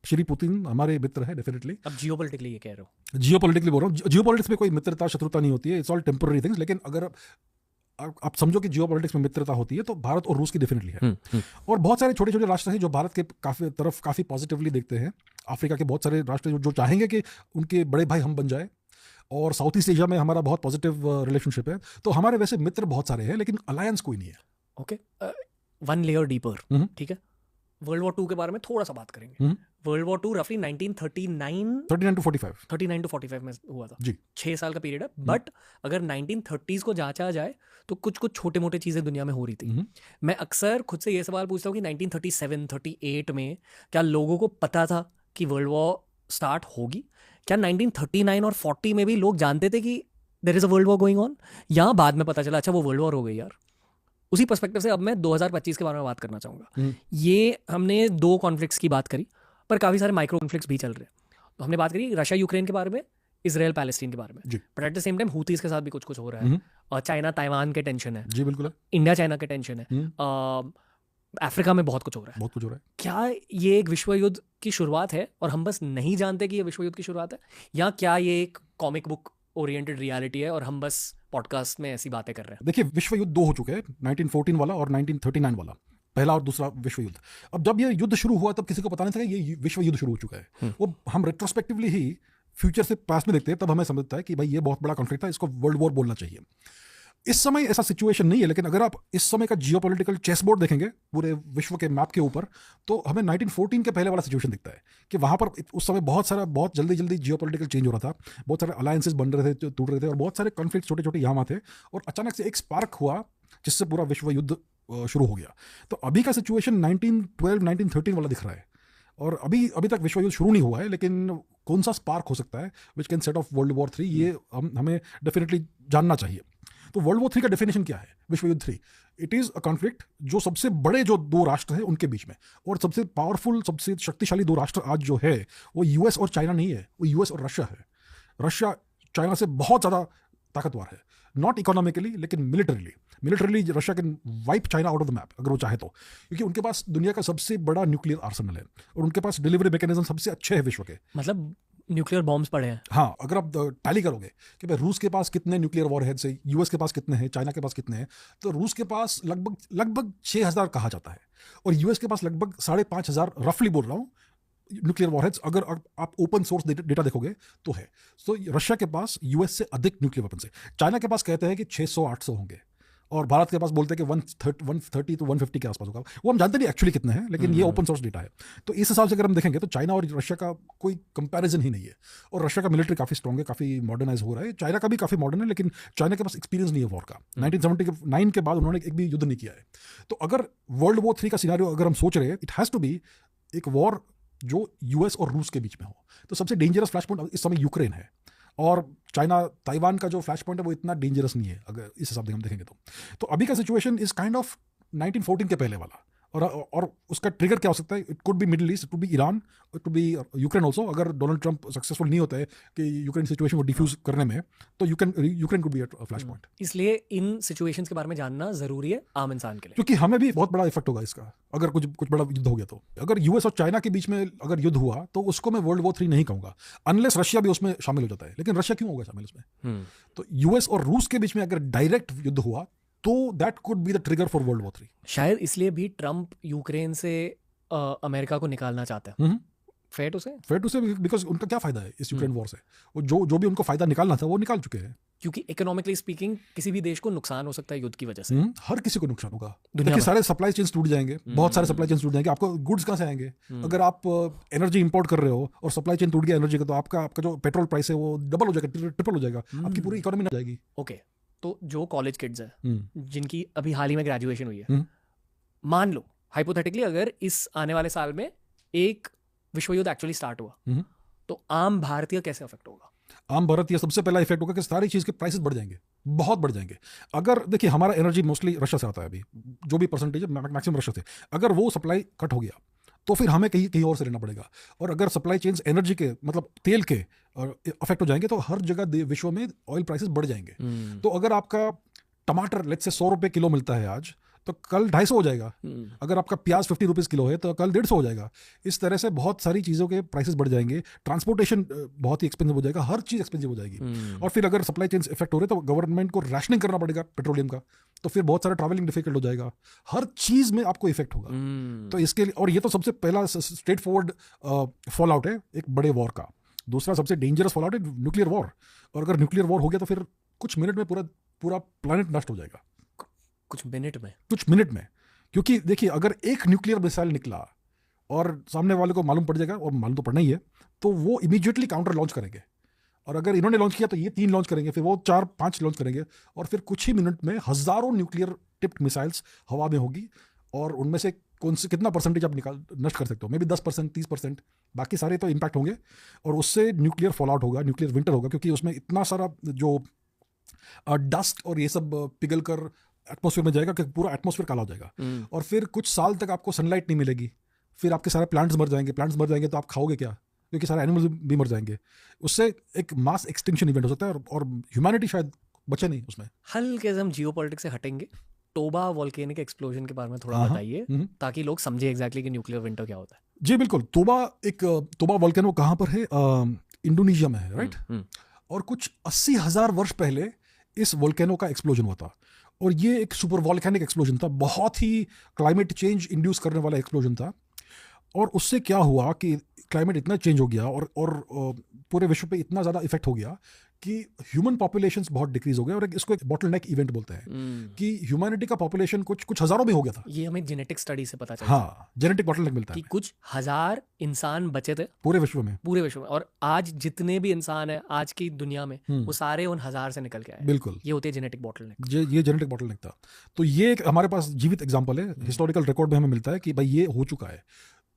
श्री पुतिन हमारे मित्र है डेफिनेटली। अब जियोपॉलिटिकली ये कह रहे हो? जियोपॉलिटिकली बोल रहा हूँ। जियोपॉलिटिक्स में कोई मित्रता शत्रुता नहीं होती है, इट्स ऑल टेम्पररी थिंग्स। लेकिन अगर आप समझो कि जियोपॉलिटिक्स में मित्रता होती है तो भारत और रूस की डेफिनेटली है। और बहुत सारे छोटे छोटे राष्ट्र हैं जो भारत के काफी पॉजिटिवली देखते हैं। अफ्रीका के बहुत सारे राष्ट्र जो चाहेंगे कि उनके बड़े भाई हम बन जाए, और साउथ ईस्ट एशिया में हमारा बहुत पॉजिटिव रिलेशनशिप है। तो हमारे वैसे मित्र बहुत सारे हैं, लेकिन अलायंस कोई नहीं है। ओके, 1 लेयर डीपर, ठीक है। वर्ल्ड वॉर 2 के बारे में थोड़ा सा बात करेंगे। वर्ल्ड वॉर 2 रफली 39 to 45 में हुआ था जी। 6 साल का पीरियड है। बट अगर 1930s को जांचा जाए तो कुछ छोटे मोटे चीजें दुनिया में हो रही थी। मैं अक्सर खुद से ये सवाल पूछता हूँ कि 1937, 38 में क्या लोगों को पता था कि वर्ल्ड वॉर स्टार्ट होगी? क्या 1939 और 40 में भी लोग जानते थे कि there is a world war going on, या बाद में पता चला अच्छा वो वर्ल्ड वॉर हो गई यार? उसी पर्सपेक्टिव से अब मैं 2025 के बारे में बात करना चाहूँगा। ये हमने 2 कॉन्फ्लिक्ट्स की बात करी, पर काफ़ी सारे माइक्रो कॉन्फ्लिक्ट्स भी चल रहे हैं। तो हमने बात करी रशिया यूक्रेन के बारे में, इसराइल पैलेस्टीन के बारे में, जी but at the same time Houthis के साथ भी कुछ कुछ हो रहा है, और चाइना ताइवान के टेंशन है, जी बिल्कुल है, इंडिया चाइना के टेंशन है, अफ्रीका में बहुत कुछ हो रहा है। बहुत कुछ हो रहा है। क्या ये एक विश्व युद्ध की शुरुआत है और हम बस नहीं जानते कि ये विश्व युद्ध की शुरुआत है, या क्या ये एक कॉमिक बुक ओरिएंटेड रियलिटी है और हम बस पॉडकास्ट में ऐसी बातें कर रहे हैं? देखिए, विश्व युद्ध 2 हो चुके हैं, 1914 वाला और 1939 वाला, पहला और दूसरा विश्व युद्ध। अब जब ये युद्ध शुरू हुआ तब किसी को पता नहीं था कि ये विश्व युद्ध शुरू हो चुका है। वो हम रेट्रोस्पेक्टिवली ही फ्यूचर से पास्ट में देखते हैं, तब हमें समझता है कि भाई ये बहुत बड़ा कॉन्फ्लिक्ट था, इसको वर्ल्ड वॉर बोलना चाहिए। इस समय ऐसा सिचुएशन नहीं है, लेकिन अगर आप इस समय का जियोपॉलिटिकल चेस बोर्ड देखेंगे पूरे विश्व के मैप के ऊपर, तो हमें 1914 के पहले वाला सिचुएशन दिखता है कि वहाँ पर उस समय बहुत जल्दी जियोपॉलिटिकल चेंज हो रहा था, बहुत सारे अलायंसेस बन रहे थे, टूट रहे थे, और बहुत सारे कॉन्फ्लिक्ट छोटे छोटे यहाँ थे, और अचानक से एक स्पार्क हुआ जिससे पूरा विश्व युद्ध शुरू हो गया। तो अभी का सिचुएशन 1912 1913 वाला दिख रहा है, और अभी तक विश्व युद्ध शुरू नहीं हुआ है, लेकिन कौन सा स्पार्क हो सकता है which can set of world war 3, ये हमें डेफिनेटली जानना चाहिए। तो वर्ल्ड वॉर 3 का डेफिनेशन क्या है? विश्व युद्ध 3 इट इज अ कॉन्फ्लिक्ट जो सबसे बड़े जो 2 राष्ट्र हैं उनके बीच में, और सबसे पावरफुल, सबसे शक्तिशाली 2 राष्ट्र आज जो है वो यूएस और चाइना नहीं है, वो यूएस और रशिया है। रशिया चाइना से बहुत ज़्यादा ताकतवर है, नॉट इकोनॉमिकली लेकिन militarily Russia can wipe China out of the map अगर वो चाहे तो, क्योंकि उनके पास दुनिया का सबसे बड़ा न्यूक्लियर आर्सेनल है और उनके पास डिलीवरी मैकेनिज्म सबसे अच्छे हैं विश्व के। मतलब न्यूक्लियर बॉम्ब्स पड़े हैं। हाँ, अगर आप टैली करोगे कि भाई रूस के पास कितने न्यूक्लियर वॉरहेड्स है, यूएस के पास कितने हैं, चाइना के पास कितने हैं, तो रूस के पास लगभग 6000 कहा जाता है, और यूएस के पास लगभग 5500, रफली बोल रहा हूँ, न्यूक्लियर वॉरहेड्स अगर आप ओपन सोर्स डेटा देखोगे तो है। तो रशिया के पास यूएस से अधिक न्यूक्लियर वेपन्स है। चाइना के पास कहते हैं कि 600-800 होंगे, और भारत के पास बोलते हैं कि 130 to 150 के आसपास होगा। वो हम जानते नहीं एक्चुअली कितने हैं, लेकिन ये ओपन सोर्स डेटा है। तो इस हिसाब से अगर हम देखेंगे तो चाइना और रशिया का कोई कंपैरिजन ही नहीं है, और रशिया का मिलिट्री काफ़ी स्ट्रॉन्ग है, काफ़ी मॉडर्नाइज हो रहा है। चाइना का भी काफ़ी मॉडर्न है, लेकिन चाइना के पास एक्सपीरियंस नहीं है वॉर का। 1979 के बाद उन्होंने एक भी युद्ध नहीं किया है। तो अगर वर्ल्ड वॉर 3 का सिनेरियो अगर हम सोच रहे हैं, इट हैज़ टू बी एक वॉर जो यूएस और रूस के बीच में हो। तो सबसे डेंजरस फ्लैश पॉइंट इस समय यूक्रेन है, और चाइना ताइवान का जो फ्लैश पॉइंट है वो इतना डेंजरस नहीं है अगर इस हिसाब से हम देखेंगे तो अभी का सिचुएशन इज काइंड ऑफ 1914 के पहले वाला। और उसका ट्रिगर क्या हो सकता है? It could be middle east, it could be Iran, it could be Ukraine also. अगर डोनाल्ड ट्रंप सक्सेसफुल नहीं होता है कि यूक्रेन सिचुएशन को डिफ्यूज करने में, तो Ukraine could be a flash point. इसलिए इन सिचुएशंस के बारे में जानना जरूरी है आम इंसान के लिए, क्योंकि हमें भी बहुत बड़ा इफेक्ट होगा इसका अगर कुछ बड़ा युद्ध हो गया। तो अगर यूएस और चाइना के बीच में अगर युद्ध हुआ तो उसको मैं वर्ल्ड वॉर 3 नहीं कहूंगा, अनलेस रशिया भी उसमें शामिल हो जाता है। लेकिन रशिया क्यों होगा शामिल उसमें? तो यूएस और रूस के बीच में अगर डायरेक्ट युद्ध हुआ तो that could be the trigger for world war 3। शायद इसलिए भी ट्रंप यूक्रेन से अमेरिका को निकालना चाहता है। फेयर टू से बिकॉज उनका क्या फायदा है इस यूक्रेन वॉर से? वो जो भी उनको फायदा निकालना था वो निकाल चुके हैं। क्योंकि इकोनॉमिकली स्पीकिंग किसी भी देश को नुकसान हो सकता है युद्ध की वजह से। हर किसी को नुकसान होगा। देखिए, सारे सप्लाई चेन्स टूट जाएंगे, बहुत सारे सप्लाई चेन्स टूट जाएंगे। आपको गुड्स कहाँ से आएंगे? अगर आप एनर्जी इंपोर्ट कर रहे हो और सप्लाई चेन टूट गया एनर्जी का, तो आपका जो पेट्रोल प्राइस है वो डबल हो जाएगा, ट्रिपल हो जाएगा, आपकी पूरी इकोनॉमी ना जाएगी। ओके, तो जो कॉलेज किड्स हैं जिनकी अभी हाल ही में ग्रेजुएशन हुई है, मान लो हाइपोथेटिकली अगर इस आने वाले साल में एक विश्व युद्ध एक्चुअली स्टार्ट हुआ, तो आम भारतीय कैसे अफेक्ट होगा? आम भारतीय सबसे पहला इफेक्ट होगा कि सारी चीज़ के प्राइसेस बढ़ जाएंगे, बहुत बढ़ जाएंगे। अगर देखिए, हमारा एनर्जी मोस्टली रशिया से आता है, अभी जो भी परसेंटेज है मैक्सिमम रशिया से। अगर वो सप्लाई कट हो गया तो फिर हमें कहीं और से लेना पड़ेगा। और अगर सप्लाई चेन्स एनर्जी के मतलब तेल के अफेक्ट हो जाएंगे तो हर जगह विश्व में ऑयल प्राइसेस बढ़ जाएंगे। तो अगर आपका टमाटर लेट्स से 100 रुपये किलो मिलता है आज, तो कल 250 हो जाएगा। अगर आपका प्याज 50 रुपीज़ किलो है तो कल 150 हो जाएगा। इस तरह से बहुत सारी चीज़ों के प्राइसेस बढ़ जाएंगे। ट्रांसपोर्टेशन बहुत ही एक्सपेंसिव हो जाएगा, हर चीज़ एक्सपेंसिव हो जाएगी। और फिर अगर सप्लाई चेन्स इफेक्ट हो रहे तो गवर्नमेंट को राशनिंग करना पड़ेगा पेट्रोलियम का, तो फिर बहुत सारा ट्रैवलिंग डिफिकल्ट हो जाएगा, हर चीज़ में आपको इफेक्ट होगा। तो इसके लिए, और ये तो सबसे पहला स्ट्रेट फॉरवर्ड फॉल आउट है एक बड़े वॉर का। दूसरा सबसे डेंजरस फॉल आउट है न्यूक्लियर वॉर। और अगर न्यूक्लियर वॉर हो गया तो फिर कुछ मिनट में पूरा प्लैनेट नष्ट हो जाएगा। कुछ मिनट में क्योंकि देखिए, अगर एक न्यूक्लियर मिसाइल निकला और सामने वाले को मालूम पड़ जाएगा, और मालूम तो पड़ना ही है, तो वो इमीडिएटली काउंटर लॉन्च करेंगे। और अगर इन्होंने लॉन्च किया तो ये 3 लॉन्च करेंगे, फिर वो 4-5 लॉन्च करेंगे, और फिर कुछ ही मिनट में हज़ारों न्यूक्लियर टिप्ड मिसाइल्स हवा में होगी। और उनमें से कितना परसेंटेज आप नष्ट कर सकते हो? मे बी 10%, 30%, बाकी सारे तो इम्पैक्ट होंगे। और उससे न्यूक्लियर फॉल आउट होगा, न्यूक्लियर विंटर होगा, क्योंकि उसमें इतना सारा जो डस्ट और ये सब पिघल कर एटमॉस्फेयर में जाएगा कि पूरा एटमॉस्फेयर काला हो जाएगा। और फिर कुछ साल तक आपको सनलाइट नहीं मिलेगी, फिर आपके सारे प्लांट्स मर जाएंगे तो आप खाओगे क्या? क्योंकि सारे एनिमल्स भी मर जाएंगे। उससे एक मास एक्सटिंक्शन इवेंट हो सकता है और ह्यूमैनिटी शायद बचे नहीं उसमें। हल्के से हम जियोपॉलिटिक्स से हटेंगे, टोबा वोल्केनिक एक्सप्लोजन के बारे में थोड़ा बताइए ताकि लोग समझे एग्जैक्टली कि न्यूक्लियर विंटर क्या होता है। जी बिल्कुल। तोबा वोल्केनो कहाँ पर है? इंडोनेशिया में है, राइट? और कुछ 80,000 वर्ष पहले इस वोल्केनो का एक्सप्लोजन हुआ था और ये एक सुपर वोल्केनिक एक्सप्लोजन था, बहुत ही क्लाइमेट चेंज इंड्यूस करने वाला एक्सप्लोजन था। और उससे क्या हुआ कि क्लाइमेट इतना चेंज हो गया और पूरे विश्व पे इतना ज़्यादा इफेक्ट हो गया कि ह्यूमन पॉपुलेशंस बहुत डिक्रीज हो गए और इसको एक बॉटलनेक इवेंट बोलते हैं कि ह्यूमैनिटी का पॉपुलेशन कुछ हजारों में हो गया था। ये हमें जेनेटिक स्टडी से पता चला। हाँ, जेनेटिक बॉटलनेक मिलता है कि कुछ हजार इंसान बचे थे पूरे विश्व में। और आज जितने भी इंसान है आज की दुनिया में वो सारे उन 1000 से निकल के आए। बिल्कुल, ये होती है जेनेटिक बॉटलनेक। ये जेनेटिक बॉटलनेक था। तो ये एक हमारे पास जीवित एग्जांपल है, हिस्टोरिकल रिकॉर्ड में हमें मिलता है कि भाई ये हो चुका है।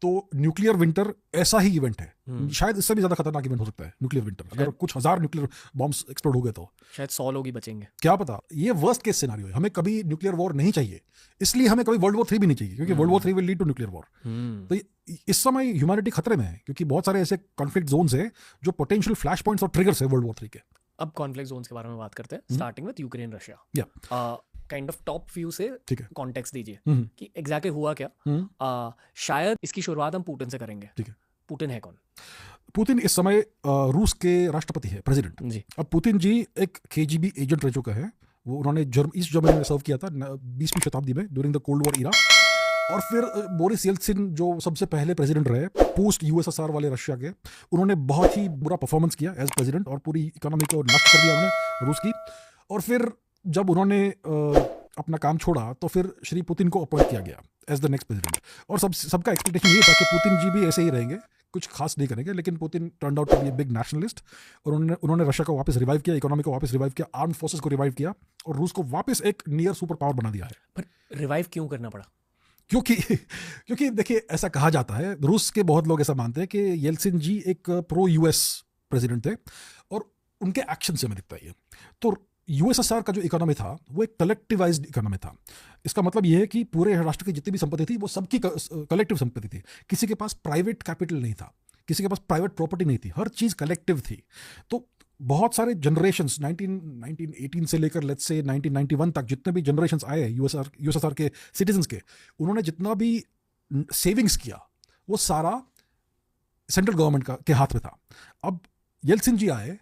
तो न्यूक्लियर विंटर ऐसा ही इवेंट है, शायद इससे भी ज्यादा खतरनाक इवेंट हो सकता है न्यूक्लियर विंटर। अगर कुछ 1000 न्यूक्लियर बॉम्ब्स एक्सप्लोड हो गए तो शायद 100 लोग ही बचेंगे, क्या पता। ये वर्स्ट केस सिनेरियो है, हमें कभी न्यूक्लियर वॉर नहीं चाहिए, इसलिए हमें कभी वर्ल्ड वॉर 3 भी नहीं चाहिए, क्योंकि world war 3 will lead to nuclear war. तो इस समय ह्यूमैनिटी खतरे में है क्योंकि बहुत सारे ऐसे कॉन्फ्लिक्ट जोन्स हैं जो पोटेंशियल फ्लैश पॉइंट्स और ट्रिगर्स है वर्ल्ड वॉर 3 के। अब कॉन्फ्लिक्ट जोन्स के बारे में बात करते हैं, starting with Ukraine Russia. Kind of top view से कॉन्टेक्स्ट दीजिए कि एग्जैक्टली हुआ क्या। शायद इसकी शुरुआत हम पुतिन से करेंगे। ठीक है। पुतिन है कौन? पुतिन इस समय रूस के राष्ट्रपति है, प्रेसिडेंट जी। अब पुतिन जी एक KGB एजेंट रह चुका है। वो उन्होंने ईस्ट जर्मनी में सर्व किया था 20वीं शताब्दी में ड्यूरिंग द कोल्ड वॉर इरा। और फिर बोरिस येल्त्सिन जो सबसे पहले प्रेसिडेंट रहे पोस्ट USSR वाले रशिया के, उन्होंने बहुत ही बुरा परफॉर्मेंस किया एज प्रेसिडेंट और पूरी इकोनॉमी को नष्ट कर दिया उन्होंने रूस की। और फिर जब उन्होंने अपना काम छोड़ा तो फिर श्री पुतिन को अपॉइंट किया गया एज द नेक्स्ट प्रेसिडेंट। और सबका एक्सपेक्टेशन ये था कि पुतिन जी भी ऐसे ही रहेंगे, कुछ खास नहीं करेंगे। लेकिन Putin turned out to be a big nationalist और उन्होंने रशिया को वापस रिवाइव किया, इकोनॉमी को वापस रिवाइव किया, आर्म फोर्सेस को रिवाइव किया और रूस को वापस एक नियर सुपर पावर बना दिया है। पर रिवाइव क्यों करना पड़ा? क्योंकि देखिए, ऐसा कहा जाता है, रूस के बहुत लोग ऐसा मानते हैं कि येल्त्सिन जी एक प्रो US प्रेसिडेंट थे और उनके एक्शन से हमें दिखता है। तो USSR का जो इकोनॉमी था वो एक कलेक्टिवाइज्ड इकोनॉमी था। इसका मतलब ये है कि पूरे राष्ट्र की जितनी भी संपत्ति थी वो सबकी कलेक्टिव संपत्ति थी। किसी के पास प्राइवेट कैपिटल नहीं था, किसी के पास प्राइवेट प्रॉपर्टी नहीं थी, हर चीज़ कलेक्टिव थी। तो बहुत सारे जनरेशंस 1918 से लेकर लेट्स से 1991 तक जितने भी जनरेशंस आए USSR के सिटीजन्स के, उन्होंने जितना भी सेविंग्स किया वो सारा सेंट्रल गवर्नमेंट के हाथ में था। अब येल्त्सिन जी आए,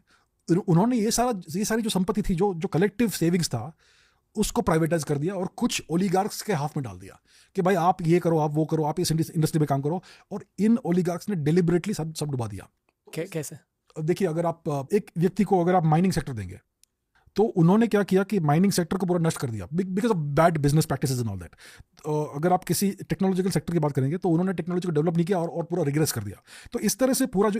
उन्होंने ये सारी जो संपत्ति थी, जो कलेक्टिव सेविंग्स था, उसको प्राइवेटाइज कर दिया और कुछ ओलिगार्क्स के हाथ में डाल दिया कि भाई आप ये करो, आप वो करो, आप इस इंडस्ट्री में काम करो। और इन ओलिगार्क्स ने डेलिबरेटली सब डुबा दिया। कैसे? देखिए, अगर आप एक व्यक्ति को अगर आप माइनिंग सेक्टर देंगे तो उन्होंने क्या किया कि माइनिंग सेक्टर को पूरा नष्ट कर दिया because of bad business practices and all that. अगर आप किसी टेक्नोलॉजिकल सेक्टर की बात करेंगे तो उन्होंने टेक्नोलॉजी को डेवलप नहीं किया और पूरा रिग्रेस कर दिया। तो इस तरह से पूरा जो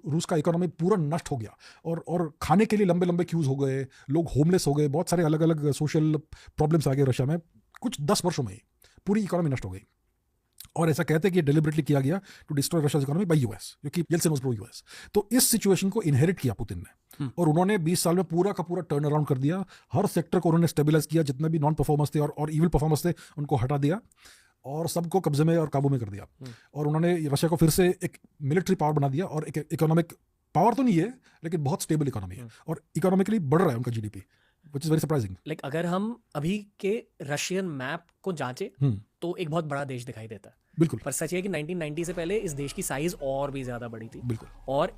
रूस का इकोनॉमी पूरा नष्ट हो गया और खाने के लिए लंबे लंबे क्यूज हो गए, लोग होमलेस हो गए, बहुत सारे अलग अलग सोशल प्रॉब्लम्स आ गए रशिया में। कुछ 10 वर्षों में ही पूरी इकोनॉमी नष्ट हो गई। और ऐसा कहते हैं कि डेलिबरेटली किया गया to destroy Russia's economy by US, क्योंकि येल्त्सिन वाज प्रो US। तो इस सिचुएशन को इनहेरिट किया पुतिन ने और उन्होंने 20 साल में पूरा का पूरा टर्न अराउंड कर दिया। हर सेक्टर को उन्होंने स्टेबलाइज किया, जितने भी नॉन परफॉर्मर्स थे और इविल परफॉर्मर्स थे उनको हटा दिया और सबको कब्जे में और काबू में कर दिया। और उन्होंने रशिया को फिर से एक मिलिट्री पावर बना दिया और एक इकोनॉमिक पावर तो नहीं है लेकिन बहुत स्टेबल इकोनॉमी है और इकोनॉमिकली बढ़ रहा है उनका GDP, which is very surprising। अगर हम अभी के रशियन मैप को जांचे तो एक बहुत बड़ा देश दिखाई देता है। बिल्कुल। पर सच है कि 1990 से पहले इस देश की साइज और भी ज्यादा बड़ी थी। बिल्कुल। और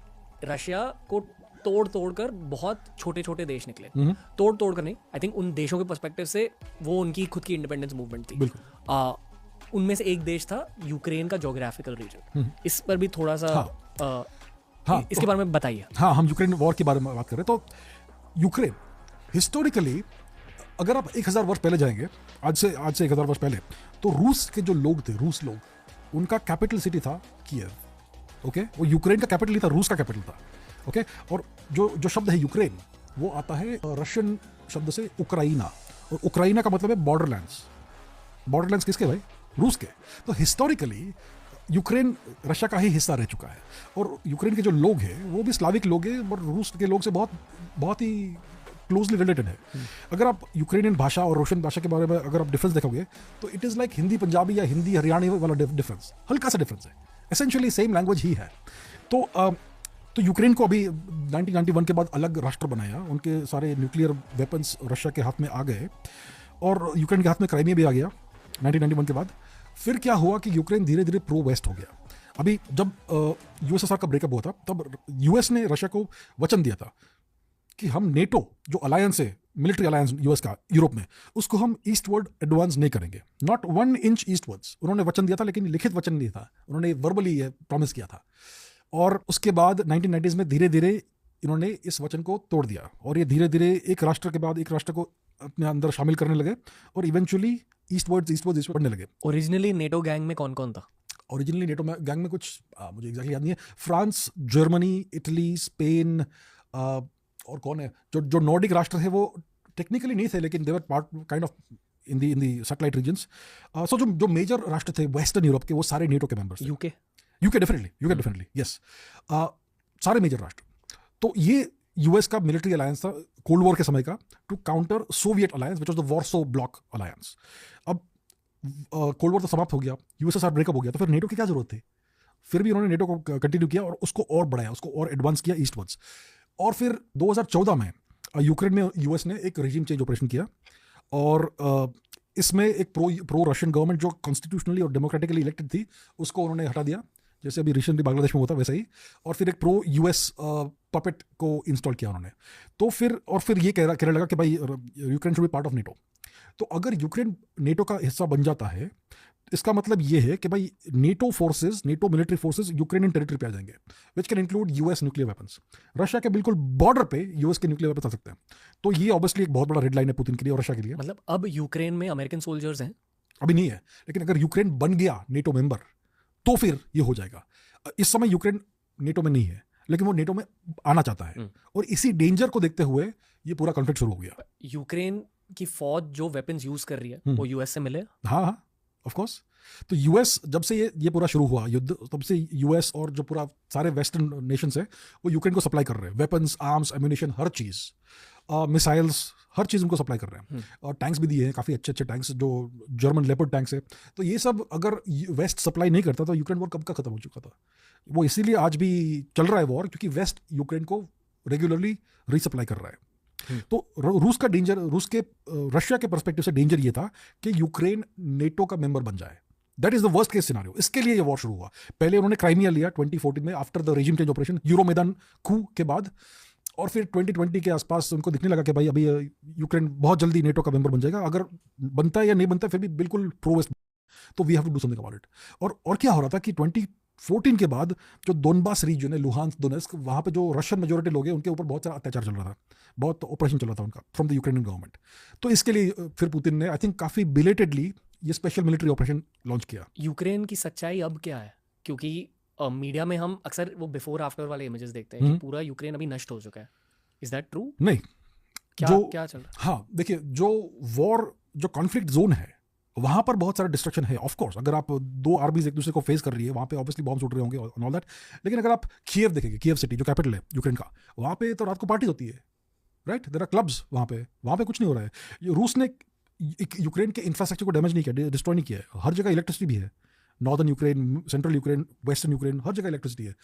रशिया को तोड़ कर बहुत छोटे छोटे देश निकले। तोड़ कर नहीं, आई थिंक उन देशों के पर्सपेक्टिव से वो उनकी खुद की इंडिपेंडेंस मूवमेंट थी। बिल्कुल। उनमें से एक देश था यूक्रेन का ज्योग्राफिकल रीजन। इस पर भी थोड़ा सा इसके बारे में बताइए। हाँ, हम यूक्रेन वॉर के बारे में बात करें तो यूक्रेन हिस्टोरिकली अगर आप 1000 वर्ष पहले जाएंगे, आज से 1000 वर्ष पहले, तो रूस के जो लोग थे, रूस लोग, उनका कैपिटल सिटी था कीव। ओके, वो यूक्रेन का कैपिटल नहीं था, रूस का कैपिटल था। ओके, और जो शब्द है यूक्रेन वो आता है रशियन शब्द से उक्राइना, और उक्राइना का मतलब है बॉर्डरलैंड्स। बॉर्डरलैंड्स किसके भाई? रूस के। तो हिस्टोरिकली यूक्रेन रशिया का ही हिस्सा रह चुका है और यूक्रेन के जो लोग हैं वो भी स्लाविक लोग हैं और रूस के लोग से बहुत ही क्लोजली रिलेटेड है। अगर आप यूक्रेनियन भाषा और रोशन भाषा के बारे में अगर आप डिफरेंस देखोगे तो it is like Hindi Punjabi या हिंदी हरियाणी वाला डिफरेंस, हल्का सा डिफरेंस है, एसेंशियली सेम लैंग्वेज ही है। तो यूक्रेन को अभी 1991 के बाद अलग राष्ट्र बनाया, उनके सारे न्यूक्लियर वेपन्स रशिया के हाथ में आ गए और यूक्रेन के हाथ में क्राइमिया भी आ गया 1991 के बाद। फिर क्या हुआ कि यूक्रेन धीरे धीरे प्रो वेस्ट हो गया। अभी जब यूएसएसआर का ब्रेकअप हुआ था तब यूएस ने रशिया को वचन दिया था कि हम नेटो जो अलायंस है, मिलिट्री अलायंस यूएस का यूरोप में, उसको हम ईस्टवर्ड एडवांस नहीं करेंगे, नॉट 1 इंच ईस्टवर्ड्स। उन्होंने वचन दिया था, लेकिन लिखित वचन नहीं था, उन्होंने वर्बली प्रॉमिस किया था। और उसके बाद 1990s में धीरे धीरे इन्होंने इस वचन को तोड़ दिया और ये धीरे धीरे एक राष्ट्र के बाद एक राष्ट्र को अपने अंदर शामिल करने लगे और इवेंचुअली ईस्टवर्ड बढ़ने लगे। ओरिजिनली नेटो गैंग में कौन कौन था? ओरिजिनली नेटो में गैंग में कुछ मुझे एग्जैक्टली याद नहीं है, फ्रांस, जर्मनी, इटली, स्पेन, और कौन है जो नॉर्डिक राष्ट्र थे, वो टेक्निकली नहीं थे लेकिन they were part kind of in the satellite regions. So जो मेजर राष्ट्र थे वेस्टर्न यूरोप के, वो सारे नेटो के मेंबर्स थे। यूके डेफिनेटली यस, सारे मेजर राष्ट्र। तो ये यूएस का मिलिट्री अलायंस था कोल्ड वॉर के समय का, to counter Soviet alliance which was the Warsaw bloc alliance. अब कोल्ड वॉर तो समाप्त हो गया, यूएसएसआर ब्रेकअप हो गया, तो फिर नेटो की क्या जरूरत थी? फिर भी उन्होंने नेटो को कंटिन्यू किया और उसको और बढ़ाया, उसको और एडवांस किया ईस्टवर्ड्स। और फिर 2014 में यूक्रेन में यूएस ने एक रेजिम चेंज ऑपरेशन किया और इसमें एक प्रो रशियन गवर्नमेंट जो कॉन्स्टिट्यूशनली और डेमोक्रेटिकली इलेक्टेड थी, उसको उन्होंने हटा दिया, जैसे अभी रिसेंटली बांग्लादेश में होता वैसा ही। और फिर एक प्रो यूएस पपेट को इंस्टॉल किया उन्होंने। तो फिर ये कहने लगा कि भाई Ukraine should be part of NATO. तो अगर यूक्रेन नेटो का हिस्सा बन जाता है, इसका मतलब ये है कि भाई NATO forces, NATO military forces Ukrainian territory पे आ जाएंगे, which can include US nuclear weapons. Russia के बिल्कुल बॉर्डर पे यूएस के न्यूक्लियर वेपन्स आ सकते हैं। तो ये ऑब्वियसली एक बहुत बड़ा रेड लाइन है पुतिन के लिए और रशिया के लिए। मतलब अब यूक्रेन में अमेरिकन सोल्जर्स हैं? अभी नहीं है, लेकिन अगर यूक्रेन बन गया नेटो मेंबर तो फिर ये हो जाएगा। इस समय यूक्रेन नेटो में नहीं है, लेकिन वो नेटो में आना चाहता है और इसी डेंजर को देखते हुए ये पूरा कॉन्फ्लिक्ट शुरू हो गया। यूक्रेन की फौज जो वेपन्स यूज कर रही है वो यूएस से मिले? हाँ, ऑफ कोर्स। तो यूएस जब से ये पूरा शुरू हुआ युद्ध, तब से यूएस और जो पूरा सारे वेस्टर्न नेशंस है वो यूक्रेन को सप्लाई कर रहे हैं, वेपन्स, आर्म्स, एम्यूनिशन, हर चीज़, मिसाइल्स, हर चीज़ उनको सप्लाई कर रहे हैं। और टैंक्स भी दिए हैं, काफ़ी अच्छे अच्छे टैंक्स, जो जर्मन लेपर्ड टैंक्स है। तो ये सब अगर वेस्ट सप्लाई नहीं करता तो यूक्रेन वॉर कब का खत्म हो चुका था। वो इसीलिए आज भी चल रहा है वॉर, क्योंकि वेस्ट यूक्रेन को रेगुलरली रीसप्लाई कर रहा है। तो रूस का डेंजर, रशिया के पर्सपेक्टिव से डेंजर ये था कि यूक्रेन नेटो का मेंबर बन जाए। That is the worst case scenario. इसके लिए ये वॉर शुरू हुआ। पहले उन्होंने क्राइमिया लिया 2014 में after the regime change operation, Euromaidan coup के बाद। और फिर 2020 के आसपास उनको दिखने लगा कि भाई अभी यूक्रेन बहुत जल्दी नेटो का मेंबर बन जाएगा। अगर बनता है या नहीं बनता है, फिर भी बिल्कुल प्रो वेस्ट, तो we have to do something about it. और क्या हो रहा था कि 2014 के बाद जो डोनबास रीजन है, लुहांस्क, दोनेस्क, वहाँ पे जो रशियन मेजोरिटी लोग हैं उनके ऊपर बहुत सारा अत्याचार चल रहा था, बहुत ऑपरेशन चल रहा था उनका फ्रॉम द यूक्रेनियन गवर्नमेंट। तो इसके लिए फिर पुतिन ने आई थिंक काफ़ी बिलेटेडली ये स्पेशल मिलिट्री ऑपरेशन लॉन्च किया। यूक्रेन की सच्चाई अब क्या है? क्योंकि मीडिया में हम अक्सर वो बिफोर आफ्टर वाले इमेजेस देखते हैं कि पूरा यूक्रेन अभी नष्ट हो चुका है। Is that true? नहीं, क्या चल रहा है? हाँ, देखिए, जो वॉर, जो कॉन्फ्लिक्ट जोन है, वहाँ पर बहुत सारा डिस्ट्रक्शन है। ऑफ कोर्स, अगर आप दो आर्मीज एक दूसरे को फेस कर रही है, वहाँ पे ऑब्वियसली बॉम्ब छूट रहे होंगे और ऑल दैट। लेकिन अगर आप कीव देखेंगे, कीव सिटी जो कैपिटल है यूक्रेन का, वहाँ पे तो रात को पार्टी होती है, राइट? देयर आर क्लब्स वहाँ पे कुछ नहीं हो रहा है। रूस ने यूक्रेन के इंफ्रास्ट्रक्चर को डैमेज नहीं किया, डिस्ट्रॉय नहीं किया है। हर जगह इलेक्ट्रिसिटी भी है, northern Ukraine, central Ukraine, western Ukraine, हर जगह इलेक्ट्रिसिटी है।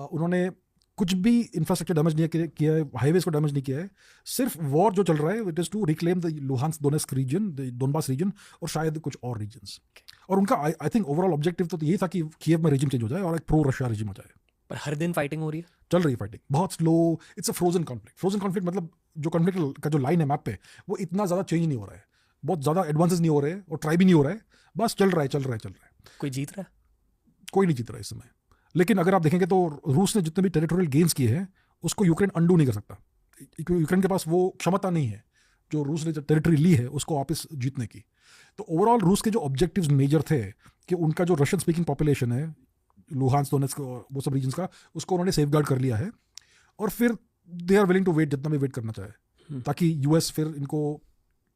उन्होंने कुछ भी इंफ्रास्ट्रक्चर डैमेज नहीं किया है, हाईवेज को डैमेज नहीं किया है। सिर्फ वॉर जो चल रहा है, it is to reclaim the Luhansk, Donetsk region, the Donbas region, और शायद कुछ और रीजन्स। और उनका आई थिंक ओवरऑल ऑब्जेक्टिव तो ये था कि कीव में रेजिम चेंज हो जाए और एक प्रो रशिया रेजिम हो जाए। पर हर दिन फाइटिंग हो रही है, चल रही है फाइटिंग, बहुत slow. It's a frozen conflict. Frozen conflict मतलब जो कॉन्फ्लिक्ट का जो लाइन है मैप पे, वो इतना ज़्यादा चेंज नहीं हो रहा है, बहुत ज़्यादा एडवांसेस नहीं हो रहे हैं और ट्राई भी नहीं हो रहा है, बस चल रहा है। कोई जीत रहा है? कोई नहीं जीत रहा है इस समय। लेकिन अगर आप देखेंगे तो रूस ने जितने भी टेरिटोरियल गेन्स किए हैं, उसको यूक्रेन अंडू नहीं कर सकता। यूक्रेन के पास वो क्षमता नहीं है जो रूस ने टेरिटरी ली है उसको वापस जीतने की। तो ओवरऑल रूस के जो ऑब्जेक्टिव्स मेजर थे कि उनका जो रशियन स्पीकिंग पॉपुलेशन है, लुहांस्क, दोनेत्स्क, वो सब रीजन्स का, उसको उन्होंने सेफगार्ड कर लिया है। और फिर they are willing to wait, जितना भी वेट करना चाहे, ताकि यूएस फिर इनको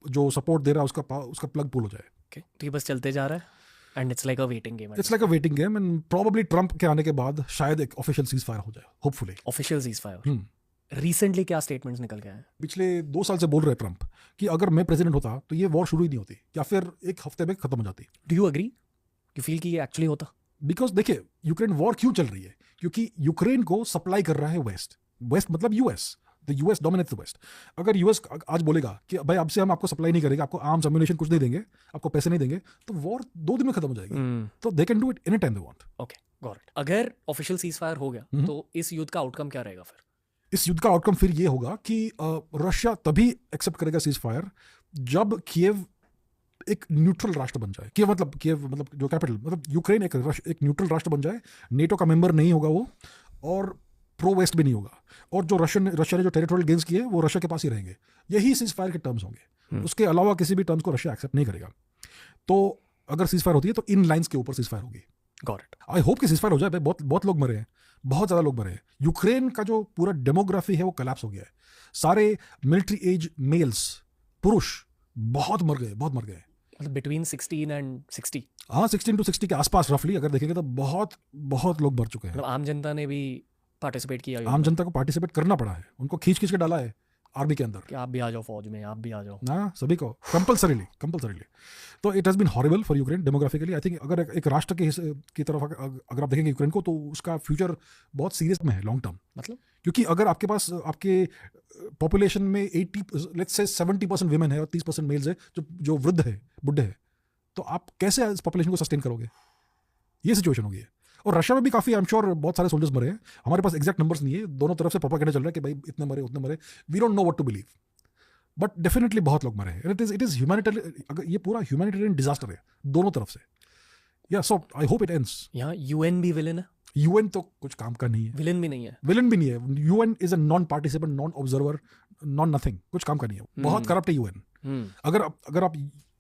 जो सपोर्ट दे रहा है उसका प्लग पुल हो जाए। तो ये बस चलते जा रहा है and it's like a waiting game. It's like a waiting game and probably Trump के आने के बाद शायद एक ऑफिशियल सीज फायर हो जाए, hopefully. Official cease fire. Recently क्या स्टेटमेंट्स निकल के आए? पिछले 2 साल से बोल रहे हैं ट्रंप कि अगर मैं प्रेसिडेंट होता तो ये वॉर शुरू ही नहीं होती, या फिर एक हफ्ते में खत्म हो जाती। Do you agree? You feel कि ये एक्चुअली होता? बिकॉज देखिए, यूक्रेन वॉर क्यों चल रही है? क्योंकि यूक्रेन को सप्लाई कर रहा है वेस्ट मतलब US, the US dominates the West. अगर यूएस आज बोलेगा कि भाई अब से हम आपको सप्लाई नहीं करेंगे, आपको आर्म्स एम्युनिशन कुछ नहीं देंगे, आपको पैसे नहीं देंगे, तो वॉर 2 दिन में खत्म हो जाएगी। तो they can do it any time they want. Okay, got it. अगर ऑफिशियल सीज फायर हो गया तो इस युद्ध का आउटकम क्या रहेगा फिर? इस युद्ध का आउटकम फिर ये होगा कि रशिया तभी एक्सेप्ट करेगा सीज फायर जब कीव एक न्यूट्रल राष्ट्र बन जाए। कीव मतलब जो कैपिटल, मतलब यूक्रेन एक न्यूट्रल राष्ट्र बन जाए, नेटो का मेंबर नहीं होगा वो, और प्रो वेस्ट भी नहीं होगा, और जो रशिया ने जो टेरिटोरियल गेन्स किए वो रशिया के पास ही रहेंगे। यही सीज फायर के टर्म्स होंगे। उसके अलावा किसी भी टर्म्स को रशिया एक्सेप्ट नहीं करेगा। तो अगर सीज फायर होती है तो इन लाइन्स के ऊपर सीज फायर होगी। Got it. आई होप कि सीज फायर हो जाए। बहुत लोग मरे हैं, बहुत ज़्यादा लोग मरे हैं। यूक्रेन का जो पूरा डेमोग्राफी है वो कोलैप्स हो गया है। सारे मिलिट्री एज मेल्स, पुरुष बहुत मर गए। मतलब बिटवीन 16 एंड 60? हाँ, 16 to 60 के आसपास रफली अगर देखेंगे तो बहुत लोग मर चुके हैं। मतलब आम जनता ने भी पार्टिसिपेट किया? आम जनता को पार्टिसिपेट करना पड़ा है, उनको खींच के डाला है आर्मी के अंदर कि आप भी आ जाओ फौज में, आप भी आ जाओ। हाँ, सभी को कंपल्सरीली। तो it has been horrible for Ukraine demographically. I think अगर एक राष्ट्र की तरफ अगर आप देखेंगे यूक्रेन को, तो उसका फ्यूचर बहुत सीरियस में है लॉन्ग टर्म। मतलब क्योंकि अगर आपके पास आपके पॉपुलेशन में 70% विमेन है और 30% मेल्स है जो वृद्ध है, बुढ़े हैं, तो आप कैसे इस पॉपुलेशन को सस्टेन करोगे? ये सिचुएशन होगी। और रशिया में भी काफ़ी, आई एम श्योर, बहुत सारे सोल्जर्स मरे हैं। हमारे पास एग्जैक्ट नंबर्स नहीं है, दोनों तरफ से प्रोपेगेंडा चल रहा है कि भाई इतने मरे उतने मरे। We don't know what to believe, but definitely बहुत लोग मरे हैं। इट इज ह्यूमैनिटेरियन, ये पूरा ह्यूमैनिटेरियन डिजास्टर है दोनों तरफ से। या सो आई होप इट एंड्स। यहाँ यूएन भी विलन है? यूएन तो कुछ काम का नहीं है, विलन भी नहीं है। UN is a non participant, non observer, non nothing, कुछ काम का नहीं है। बहुत करप्ट है यूएन। अगर आप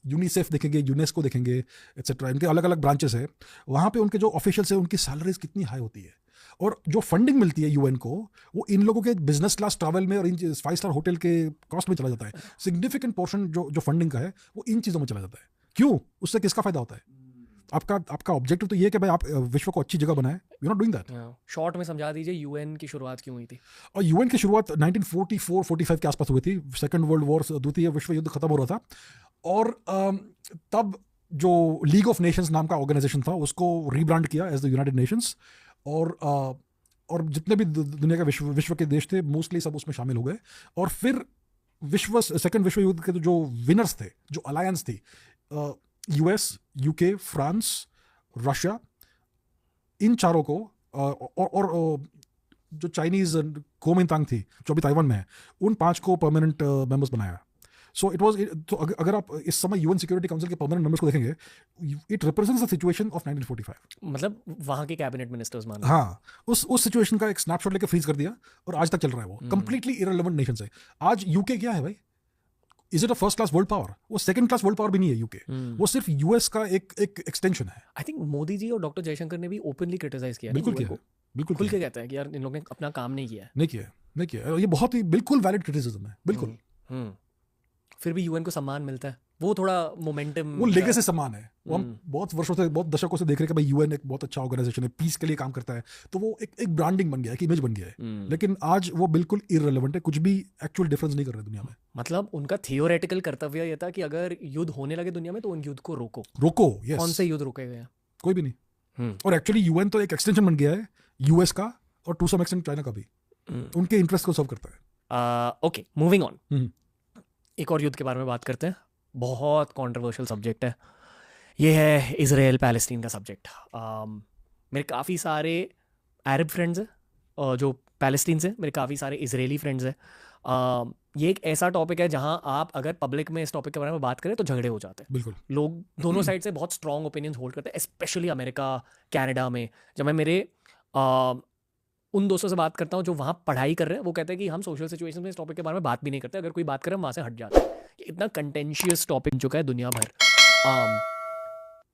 यूनिसेफ देखेंगे, यूनेस्को देखेंगे, एटसेट्रा, इनके अलग अलग ब्रांचेस है, वहाँ पे उनके जो ऑफिशियल्स है उनकी सैलरीज कितनी हाई होती है, और जो फंडिंग मिलती है यूएन को वो इन लोगों के बिजनेस क्लास ट्रैवल में और इन 5 स्टार होटल के कॉस्ट में चला जाता है। सिग्निफिकेंट पोर्शन जो फंडिंग का है वो इन चीज़ों में चला जाता है। क्यों? उससे किसका फायदा होता है? आपका ऑब्जेक्टिव तो ये है कि भाई आप विश्व को अच्छी जगह बनाए। You not doing that. Short में समझा दीजिए, यूएन की शुरुआत क्यों हुई थी? और यूएन की शुरुआत 1944-45 के आसपास हुई थी। सेकंड वर्ल्ड वॉर, द्वितीय विश्व युद्ध खत्म हो रहा था, और तब जो लीग ऑफ नेशंस नाम का ऑर्गेनाइजेशन था उसको रीब्रांड किया एज द यूनाइटेड नेशंस, और जितने भी दुनिया के विश्व के देश थे मोस्टली सब उसमें शामिल हो गए। और फिर सेकंड विश्व युद्ध के जो विनर्स थे, जो अलायंस थी, यूएस, यूके, फ्रांस, रशिया, इन चारों को, और जो चाइनीज कोमिंतांग थी जो अभी ताइवान में है, उन 5 को परमानेंट मेंबर्स बनाया। सो इट वाज, तो अगर आप इस समय यूएन सिक्योरिटी काउंसिल के परमानेंट मेंबर्स को देखेंगे, it represents the situation of 1945। मतलब वहाँ के कैबिनेट मिनिस्टर्स मान। हाँ, उस सिचुएशन का एक स्नैपशॉट लेकर फ्रीज कर दिया और आज तक चल रहा है वो। कंप्लीटली इररिलेवेंट नेशंस है। आज यूके क्या है भाई? Is it a first class world power? वो सेकंड क्लास वर्ल्ड पावर भी नहीं है यूके। वो सिर्फ यूएस का एक एक्सटेंशन है। आई थिंक मोदी जी और डॉक्टर जयशंकर ने भी ओपनली क्रिटिसाइज किया। बिल्कुल किया, बिल्कुल खुल के कहते हैं कि यार इन लोगों ने अपना काम नहीं किया। ये बहुत ही बिल्कुल वैलिड क्रिटिसिज्म है, बिल्कुल। फिर भी यूएन को सम्मान मिलता है, वो थोड़ा मोमेंटम, वो लेगेसी सम्मान है। वो हम बहुत वर्षों से, बहुत दशकों से देख रहे हैं कि भाई यूएन एक बहुत अच्छा ऑर्गेनाइजेशन है, पीस के लिए काम करता है, तो वो एक ब्रांडिंग बन गया है, एक इमेज बन गया है। लेकिन आज वो बिल्कुल इररिलेवेंट है, कुछ भी एक्चुअल डिफरेंस नहीं कर रहा है दुनिया में। मतलब उनका थियोरेटिकल कर्तव्य ये था कि अगर युद्ध होने लगे दुनिया में तो उन युद्ध को रोको। यस। कौन से युद्ध रोके गए? कोई भी नहीं। और एक्चुअली यूएन तो एक एक्सटेंशन बन गया है यूएस का, और टू सम एक्सटेंट चाइना का भी। उनके इंटरेस्ट को सर्व करता है। Okay, moving on. एक और युद्ध के बारे में बात करते हैं। बहुत कंट्रोवर्शियल सब्जेक्ट है ये, है इजराइल पैलेस्टीन का सब्जेक्ट। मेरे काफ़ी सारे अरब फ्रेंड्स हैं जो पैलेस्टीन से, मेरे काफ़ी सारे इजरायली फ्रेंड्स हैं। ये एक ऐसा टॉपिक है जहां आप अगर पब्लिक में इस टॉपिक के बारे में बात करें तो झगड़े हो जाते हैं। बिल्कुल, लोग दोनों साइड से बहुत स्ट्रॉन्ग ओपिनियंस होल्ड करते हैं, स्पेशली अमेरिका, कनाडा में। जब मैं मेरे उन दोस्तों से बात करता हूँ जो वहाँ पढ़ाई कर रहे हैं, वो कहते हैं कि हम सोशल सिचुएशन में इस टॉपिक के बारे में बात भी नहीं करते, अगर कोई बात करे हम वहाँ से हट जाते हैं। इतना कंटेंशियस टॉपिक हो चुका है दुनिया भर।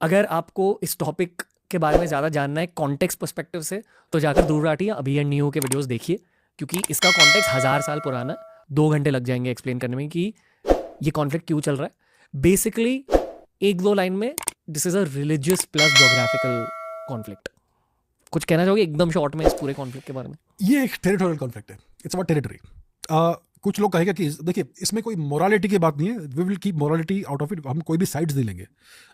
अगर आपको इस टॉपिक के बारे में ज़्यादा जानना है कॉन्टेक्स्ट पर्सपेक्टिव से, तो जाकर दूर राटिया अभी एंड न्यू के वीडियोस देखिए, क्योंकि इसका कॉन्टेक्स्ट 1000 साल पुराना है। 2 घंटे लग जाएंगे एक्सप्लेन करने में कि ये कॉन्फ्लिक्ट क्यों चल रहा है। बेसिकली 1-2 लाइन में, this is a religious plus geographical conflict. कुछ कहना चाहोगे एकदम शॉर्ट में इस पूरे कॉन्फ्लिक्ट के बारे में? ये एक टेरिटोरियल कॉन्फ्लिक्ट है। It's about territory. कुछ लोग कहेंगे कि देखिए इसमें कोई मोरालिटी की बात नहीं है, we will keep morality out of it, हम कोई भी साइड्स नहीं लेंगे।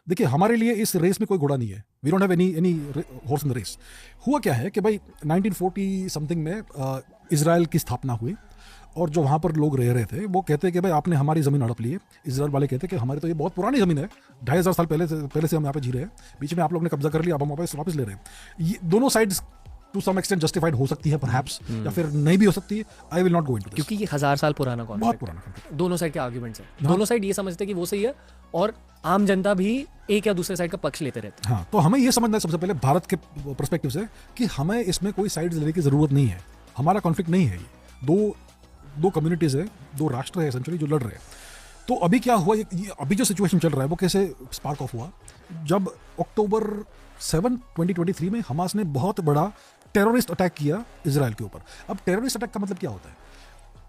देखिए हमारे लिए इस रेस में कोई घोड़ा नहीं है, we don't have any horse in the race. हुआ क्या है कि भाई 1940 समथिंग में इजराइल की स्थापना हुई, और जो वहाँ पर लोग रह रहे थे वो कहते हैं कि भाई आपने हमारी ज़मीन हड़प ली है। इजराइल वाले कहते हैं कि हमारी तो ये बहुत पुरानी ज़मीन है, 2500 साल पहले से हम यहाँ पे जी रहे हैं, बीच में आप लोग ने कब्जा कर लिया, अब हम वापस ले रहे हैं। ये दोनों sides to some extent justified हो सकती है परहैप्स, या फिर नहीं भी हो सकती है। I will not go into this, क्योंकि ये 1000 साल पुराना बहुत कॉन्फ्लिक्ट पुराना conflict। दोनों साइड के आर्ग्यूमेंट्स हैं, दोनों साइड ये समझते हैं कि वो सही है, और आम जनता भी एक या दूसरे साइड का पक्ष लेते रहते हैं। हाँ, तो हमें ये समझना है सबसे पहले भारत के पर्सपेक्टिव से कि हमें इसमें कोई साइड्स लेने की ज़रूरत नहीं है। हमारा कॉन्फ्लिक्ट नहीं है, ये दो कम्युनिटीज़ है, दो राष्ट्र है एसेंशियली जो लड़ रहे हैं। तो अभी क्या हुआ, ये अभी जो सिचुएशन चल रहा है वो कैसे स्पार्क ऑफ हुआ, जब अक्टूबर 7, 2023 में हमास ने बहुत बड़ा टेररिस्ट अटैक किया इजराइल के ऊपर। अब टेररिस्ट अटैक का मतलब क्या होता है?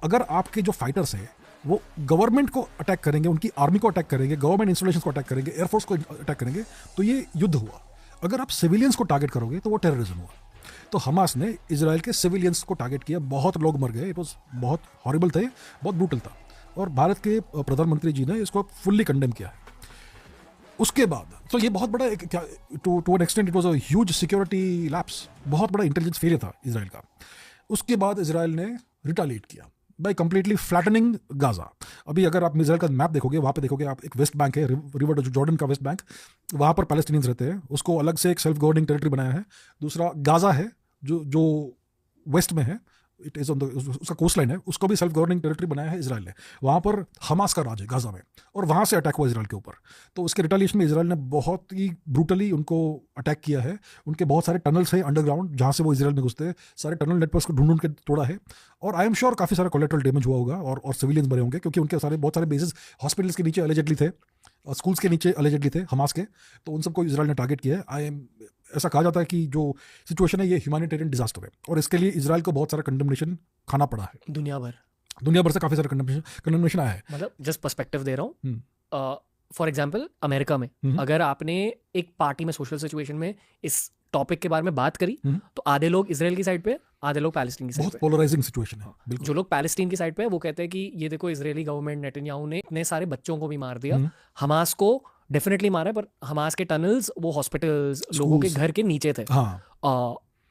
अगर आपके जो फाइटर्स हैं वो गवर्नमेंट को अटैक करेंगे, उनकी आर्मी को अटैक करेंगे, गवर्नमेंट इंस्टॉलेशंस को अटैक करेंगे, एयरफोर्स को अटैक करेंगे, तो ये युद्ध हुआ। अगर आप सिविलियंस को टारगेट करोगे तो वो टेररिज्म हुआ। तो हमास ने इजराइल के सिविलियंस को टारगेट किया, बहुत लोग मर गए, इट वॉज बहुत हॉरिबल थे, बहुत ब्रूटल था, और भारत के प्रधानमंत्री जी ने इसको फुल्ली कंडेम किया है। उसके बाद तो ये बहुत बड़ा to an extent it was a huge security lapse, बहुत बड़ा इंटेलिजेंस फेलियर था इजराइल का। उसके बाद इजराइल ने रिटालिएट किया बाय कंप्लीटली फ्लैटनिंग गाजा। अभी अगर आप इजराइल का मैप देखोगे, वहाँ पे देखोगे आप, एक वेस्ट बैंक है, रिवर जॉर्डन का वेस्ट बैंक, वहाँ पर पैलेस्टीनियंस रहते हैं, उसको अलग से एक सेल्फ गवर्निंग टेरिटरी बनाया है। दूसरा गाजा है जो वेस्ट में है, इट इज ऑन द, उसका कोस्ट लाइन है, उसको भी सेल्फ गवर्निंग टेरिटरी बनाया है इजराइल ने। वहाँ पर हमास का राज है गाजा में, और वहाँ से अटैक हुआ इजराइल के ऊपर। तो उसके रिटालिएशन में इजराइल ने बहुत ही ब्रूटली उनको अटैक किया है। उनके बहुत सारे टनल्स हैं अंडरग्राउंड जहाँ से वो इजराइल में घुसते हैं, सारे टनल नेटवर्क्स को ढूंढ के तोड़ा है। और आई एम श्योर काफ़ी सारा कोलेटरल डैमेज हुआ होगा, और सिविलियंस मरे होंगे, क्योंकि उनके बहुत सारे बेसिस हॉस्पिटल्स के नीचे अलेजेडली थे, स्कूल्स के नीचे अलेजेडली थे हमास के। तो उन सबको इजराइल ने टारगेट किया है। ऐसा कहा जाता है कि जो सिचुएशन है ये ह्यूमैनिटेरियन डिजास्टर है, और इसके लिए इजराइल को बहुत सारा कंडेमनेशन खाना पड़ा है। दुनिया भर से काफ़ी सारा कंडेमनेशन आया है। मतलब जस्ट पर्सपेक्टिव दे रहा हूँ, फॉर एग्जाम्पल अमेरिका में अगर आपने एक पार्टी में सोशल सिचुएशन में इस टॉपिक के बारे में बात करी, तो आधे लोग इजराइल की साइड पे, आधे लोग पैलेस्टीन की साइड पे। बहुत पोलराइजिंग सिचुएशन है। जो लोग पैलेस्टीन की साइड पे वो कहते हैं कि ये देखो इजरायली गवर्नमेंट नेतन्याहू ने इतने सारे बच्चों को भी मार दिया, हमास को डेफिनेटली मारा है, पर हमास के टनल्स वो हॉस्पिटल्स लोगों के घर के नीचे थे।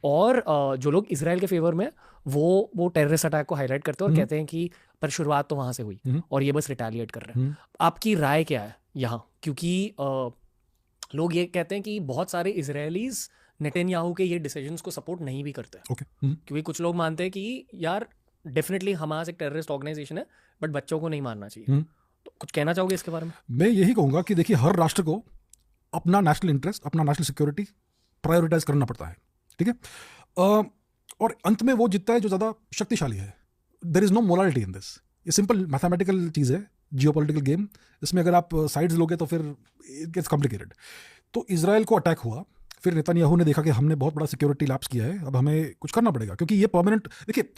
और जो लोग इजराइल के फेवर में वो टेररिस्ट अटैक को हाईलाइट करते हैं और कहते हैं कि पर शुरुआत तो वहां से हुई और ये बस रिटेलिएट कर रहे हैं। आपकी राय क्या है यहाँ? क्योंकि लोग ये कहते हैं कि बहुत सारे इजरायलीज नेतन्याहू के ये डिसीजंस को सपोर्ट नहीं भी करते, क्योंकि कुछ लोग मानते हैं कि यार डेफिनेटली हमास एक टेररिस्ट ऑर्गेनाइजेशन है, बट बच्चों को नहीं मारना चाहिए। तो कुछ कहना चाहोगे इसके बारे में? मैं यही कहूँगा कि देखिए हर राष्ट्र को अपना नेशनल इंटरेस्ट, अपना नेशनल सिक्योरिटी प्रायोरिटाइज करना पड़ता है, ठीक है? और अंत में वो जीतता है जो ज़्यादा शक्तिशाली है। There is no morality in this. ये सिंपल मैथमेटिकल चीज़ है, जियोपॉलिटिकल गेम। इसमें अगर आप साइड्स लोगे तो फिर इट गेट्स कॉम्प्लिकेटेड। तो इजराइल को अटैक हुआ, फिर नेतन्याहू ने देखा कि हमने बहुत बड़ा सिक्योरिटी लैप्स किया है, अब हमें कुछ करना पड़ेगा, क्योंकि ये परमानेंट। देखिए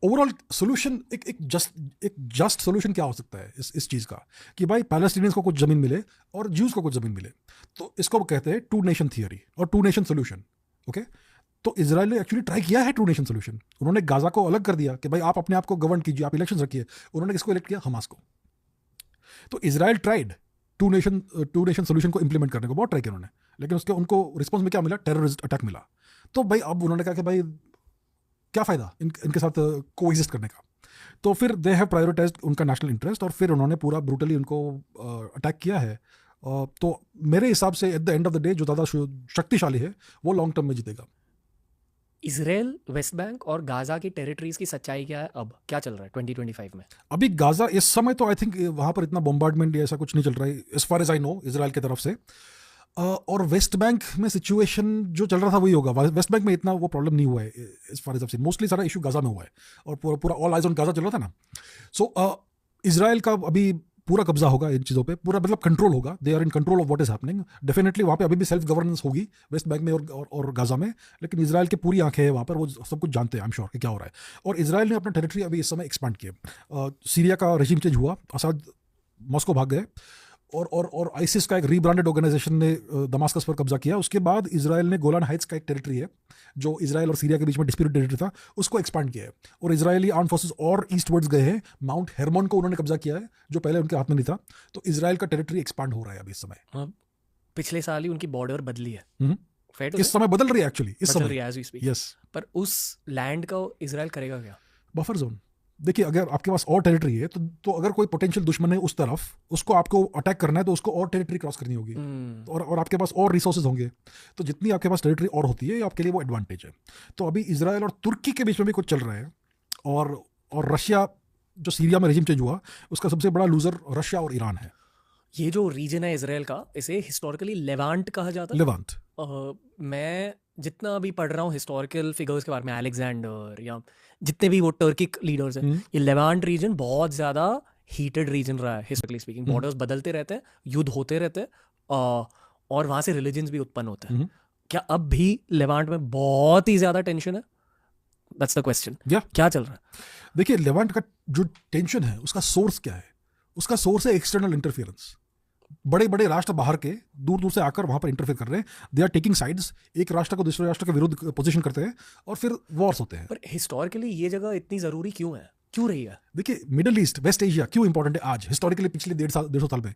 ओवरऑल सोल्यूशन एक जस्ट सोल्यूशन क्या हो सकता है इस चीज़ का, कि भाई पैलेस्टीनियंस को कुछ ज़मीन मिले और ज्यूज़ को कुछ ज़मीन मिले। तो इसको कहते हैं टू नेशन थियरी और टू नेशन सोल्यूशन। ओके, तो इजराइल ने एक्चुअली ट्राई किया है टू नेशन सोल्यूशन। उन्होंने गाजा को अलग कर दिया कि भाई आप अपने आप को गवर्न कीजिए, आप इलेक्शन रखिए। उन्होंने किसको इलेक्ट किया? हमास को। तो Israel tried to nation solution को इंप्लीमेंट करने को, बहुत ट्राई किया उन्होंने, लेकिन उनको रिस्पॉन्स में क्या मिला? टेररिस्ट अटैक मिला। तो भाई अब उन्होंने कहा कि भाई क्या फ़ायदा इनके साथ कोएग्जिस्ट करने का। तो फिर दे हैव प्रायोरिटाइज्ड उनका नेशनल इंटरेस्ट, और फिर उन्होंने पूरा ब्रूटली उनको अटैक किया है। तो मेरे हिसाब से at the end of the day जो ज़्यादा शक्तिशाली है वो लॉन्ग टर्म में जीतेगा। इजराइल, वेस्ट बैंक और गाजा की टेरिटरीज की सच्चाई क्या है? अब क्या चल रहा है 2025 में? अभी गाजा इस समय तो आई थिंक वहाँ पर इतना बॉम्बार्डमेंट या ऐसा कुछ नहीं चल रहा है, as far as I know, Israel की तरफ से। और वेस्ट बैंक में सिचुएशन जो चल रहा था वही होगा। वेस्ट बैंक में इतना वो प्रॉब्लम नहीं हुआ है as far as I see. Mostly सारा इशू गाजा में हुआ है, और पूरा ऑल आइज ऑन गाजा चल रहा था ना। सो इजराइल का अभी पूरा कब्जा होगा इन चीज़ों पे, पूरा मतलब कंट्रोल होगा। They are in control of what is happening. Definitely वहाँ पे अभी भी सेल्फ गवर्नेंस होगी वेस्ट बैंक में और गाजा में, लेकिन इजराइल की पूरी आंखें हैं वहाँ पर, वो सब कुछ जानते हैं, आई एम श्योर कि क्या हो रहा है। और इजराइल ने अपना टेरिटरी अभी इस समय एक्सपांड किया। सीरिया का रेजिम चेंज हुआ, असाद मॉस्को भाग गए, और आईसिस का एक रीब्रांडेड ऑर्गेनाइजेशन ने दमास्कस पर कब्जा किया। उसके बाद इजराइल ने गोलान हाइट्स का एक टेरिटरी है जो इजराइल और सीरिया के बीच में डिस्प्यूटेड टेरिटरी था, उसको एक्सपांड किया है। और इजरायली आर्म फोर्सेस और ईस्टवर्ड्स गए हैं, माउंट हेरमोन को उन्होंने कब्जा किया है जो पहले उनके हाथ में नहीं था। तो इजराइल का टेरिटरी एक्सपांड हो रहा है अभी इस समय। पिछले साल ही उनकी बॉर्डर बदली है। इस समय बदल रही है एक्चुअली, इस समय यस। पर उस लैंड का इजराइल करेगा क्या? Buffer zone. देखिए, अगर आपके पास और टेरिटरी है तो अगर कोई पोटेंशियल दुश्मन है उस तरफ, उसको आपको अटैक करना है तो उसको और टेरिटरी क्रॉस करनी होगी। और आपके पास और रिसोर्सेज होंगे, तो जितनी आपके पास टेरिटरी और होती है आपके लिए वो एडवांटेज है। तो अभी इजराइल और तुर्की के बीच में भी कुछ चल रहा है। और रशिया, जो सीरिया में रेजिम चेंज हुआ, उसका सबसे बड़ा लूजर रशिया और ईरान है। ये जो रीजन है इजराइल का, इसे हिस्टोरिकली लेवांट कहा जाता है। लेवांट। मैं जितना अभी पढ़ रहा हूँ हिस्टोरिकल फिगर्स के बारे में, अलेक्जेंडर या जितने भी वो टर्किक लीडर्स हैं, ये लेवांट रीजन बहुत ज़्यादा हीटेड रीजन रहा है हिस्टोरिकली स्पीकिंग। बॉर्डर्स बदलते रहते हैं, युद्ध होते रहते हैं, और वहाँ से रिलीजन्स भी उत्पन्न होते हैं। क्या अब भी लेवांट में बहुत ही ज़्यादा टेंशन है? That's the question. क्या चल रहा है? देखिए, लेवांट का जो टेंशन है उसका सोर्स क्या है? उसका सोर्स है एक्सटर्नल इंटरफियरेंस। बड़े बड़े राष्ट्र बाहर के दूर दूर से आकर वहां पर इंटरफेयर कर रहे हैं। दे आर टेकिंग साइड्स, एक राष्ट्र को दूसरे राष्ट्र के विरुद्ध पोजीशन करते हैं और फिर वॉर्स होते हैं। पर हिस्टोरिकली ये जगह इतनी जरूरी क्यों है, क्यों रही है? देखिए, मिडिल ईस्ट, वेस्ट एशिया क्यों इंपॉर्टेंट है आज हिस्टोरिकली? पिछले 150 साल में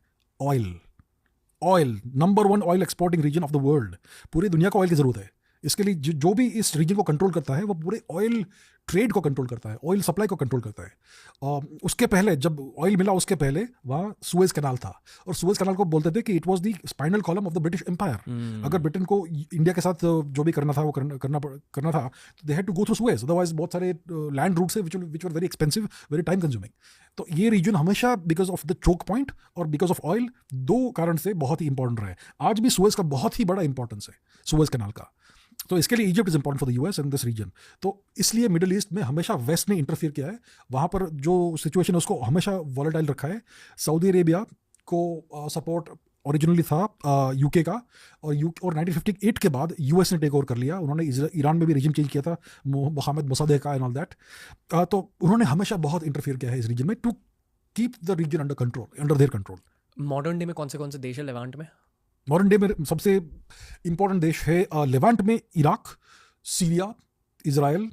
oil number 1 oil exporting region of the world. पूरी दुनिया को ऑयल की जरूरत है। इसके लिए जो भी इस रीजन को कंट्रोल करता है वो पूरे ऑयल ट्रेड को कंट्रोल करता है, ऑयल सप्लाई को कंट्रोल करता है। उसके पहले जब ऑयल मिला, उसके पहले वहाँ सुएज कैनाल था, और सुएज कैनाल को बोलते थे कि it was the spinal column of the British Empire. अगर ब्रिटेन को इंडिया के साथ जो भी करना था वो करना था, तो they had to go through Suez, otherwise बहुत सारे लैंड रूट्स है which were very expensive, very time consuming. तो ये रीजन हमेशा because of the choke point और बिकॉज ऑफ ऑयल, दो कारण से बहुत ही इंपॉर्टेंट रहा है। आज भी सुएज का बहुत ही बड़ा इंपॉर्टेंस है, सुएज कैनाल का। तो इसके लिए Egypt is important for the US and this region. तो इसलिए मिडिल ईस्ट में हमेशा वेस्ट ने इंटरफियर किया है। वहाँ पर जो सिचुएशन है उसको हमेशा वॉलेटाइल रखा है। सऊदी अरेबिया को सपोर्ट ओरिजिनली था यूके का, और 1958 के बाद यूएस ने टेक ओवर कर लिया। उन्होंने ईरान में भी रिजिम चेंज किया था, मोहम्मद मोसादेक का एंड ऑल दैट। तो उन्होंने हमेशा बहुत इंटरफियर किया है इस रीजन में to keep the region under control, under their control. Modern day में कौन से देश है लेवांट में? मॉडर्न डे में सबसे इंपॉर्टेंट देश है लेवांट में Iraq, Syria, Israel,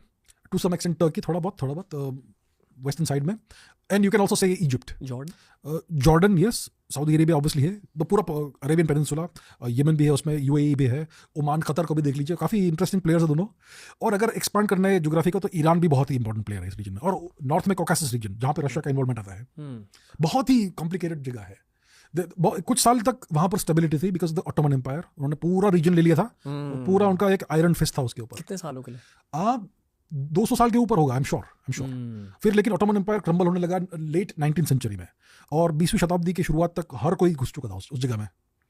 to some extent Turkey, थोड़ा बहुत वेस्टर्न साइड में, and you can also say Egypt, Jordan, yes, Saudi Arabia obviously है, द पूरा अरेबियन पेनिनसुला, यमन भी है उसमें, यूएई भी है, ओमान, कतर को भी देख लीजिए, काफ़ी इंटरेस्टिंग प्लेयर्स है दोनों। और अगर एक्सपांड करना है ज्योग्राफी को, तो ईरान भी बहुत ही इंपॉर्टेंट प्लेयर है इस रीजन में। और नॉर्थ में कॉकासस रीजन, जहाँ पे रशिया का इन्वॉल्वमेंट आता है, बहुत ही कॉम्प्लिकेटेड जगह है। कुछ साल तक वहां पर स्टेबिलिटी थी बिकॉज द ऑटोमन एम्पायर, उन्होंने पूरा रीजन ले लिया था, पूरा उनका एक आयरन फिस्ट था उसके ऊपर। कितने सालों के लिए? 200 साल के ऊपर होगा, आई एम श्योर। फिर लेकिन ऑटोमन एम्पायर क्रम्बल होने लगा लेट 19th सेंचुरी में, और 20वीं शताब्दी की शुरुआत तक हर कोई घुस चुका था उस जगह में,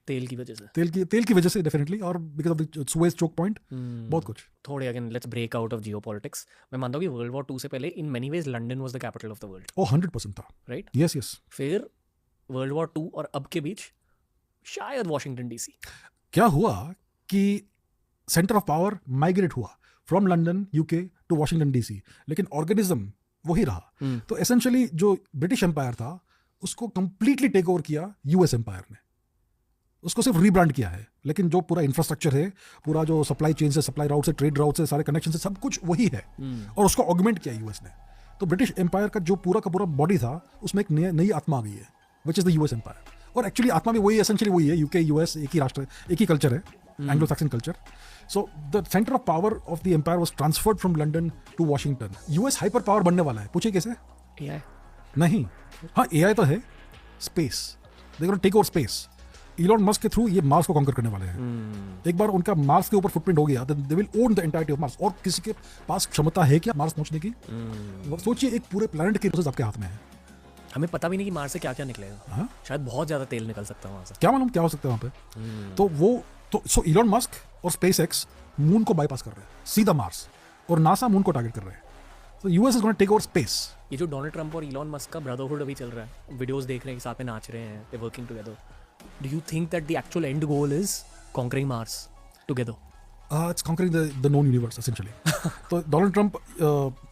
तेल की वजह से, तेल की वजह से डेफिनेटली, और because of the Suez choke point, बहुत कुछ। थोड़े again let's break out of geopolitics. मैं मानता हूँ कि वर्ल्ड वॉर 2 से पहले in many ways London was the capital of the world. 100% था, राइट? यस। फिर वर्ल्ड वॉर 2 और अब के बीच शायद वॉशिंगटन डीसी। क्या हुआ कि सेंटर ऑफ पावर माइग्रेट हुआ from London UK to Washington DC, लेकिन ऑर्गेनिज्म वही रहा। तो एसेंशियली जो ब्रिटिश एम्पायर था उसको कंप्लीटली टेक ओवर किया यूएस एम्पायर ने, उसको सिर्फ रीब्रांड किया है, लेकिन जो पूरा इंफ्रास्ट्रक्चर है, पूरा जो सप्लाई चेन से, सप्लाई राउट से, ट्रेड राउट से, सारे कनेक्शन से, सब कुछ वही है, और उसको ऑगमेंट किया यूएस ने। तो ब्रिटिश एम्पायर का जो पूरा का पूरा बॉडी था उसमें एक नई आत्मा आ गई है, which is the US empire. और एक्चुअली आत्मा भी वही, एसेंशियली वही है, यूके यूएस एक ही राष्ट्र, एक ही कल्चर है, Anglo Saxon culture. So the centre of power of the empire was transferred from London to Washington. US hyper power बनने वाला है, पूछिए कैसे? एआई नहीं, हाँ एआई तो है, space, they gonna take over space. Elon Musk के थ्रू ये मार्स को कॉन्कर करने वाले हैं। एक बार उनका मार्स के ऊपर फुटप्रिंट हो गया, they will own the entirety of Mars. और किसी के पास क्षमता है क्या मार्स पहुंचने की? सोचिए, एक पूरे प्लेनेट की रिसोर्सेज आपके हाथ में है। हमें पता भी नहीं कि मार्स से क्या क्या निकलेगा। हाँ? शायद बहुत ज्यादा तेल निकल सकता है वहां से, क्या मालूम क्या हो सकता है वहां पे। तो वो सो इलॉन मस्क और स्पेस एक्स मून को बाईपास कर रहे हैं, सीधा मार्स, और नासा मून को टारगेट कर रहे हैं। तो US is gonna take over space. ये जो डोनाल्ड ट्रंप और इलॉन मस्क का ब्रदरहुड अभी चल रहा है, वीडियोस देख रहे हैं, साथ में नाच रहे हैं, they working together. Do you think that the actual and goal is conquering Mars together? It's conquering the known universe essentially. तो डोनाल्ड ट्रंप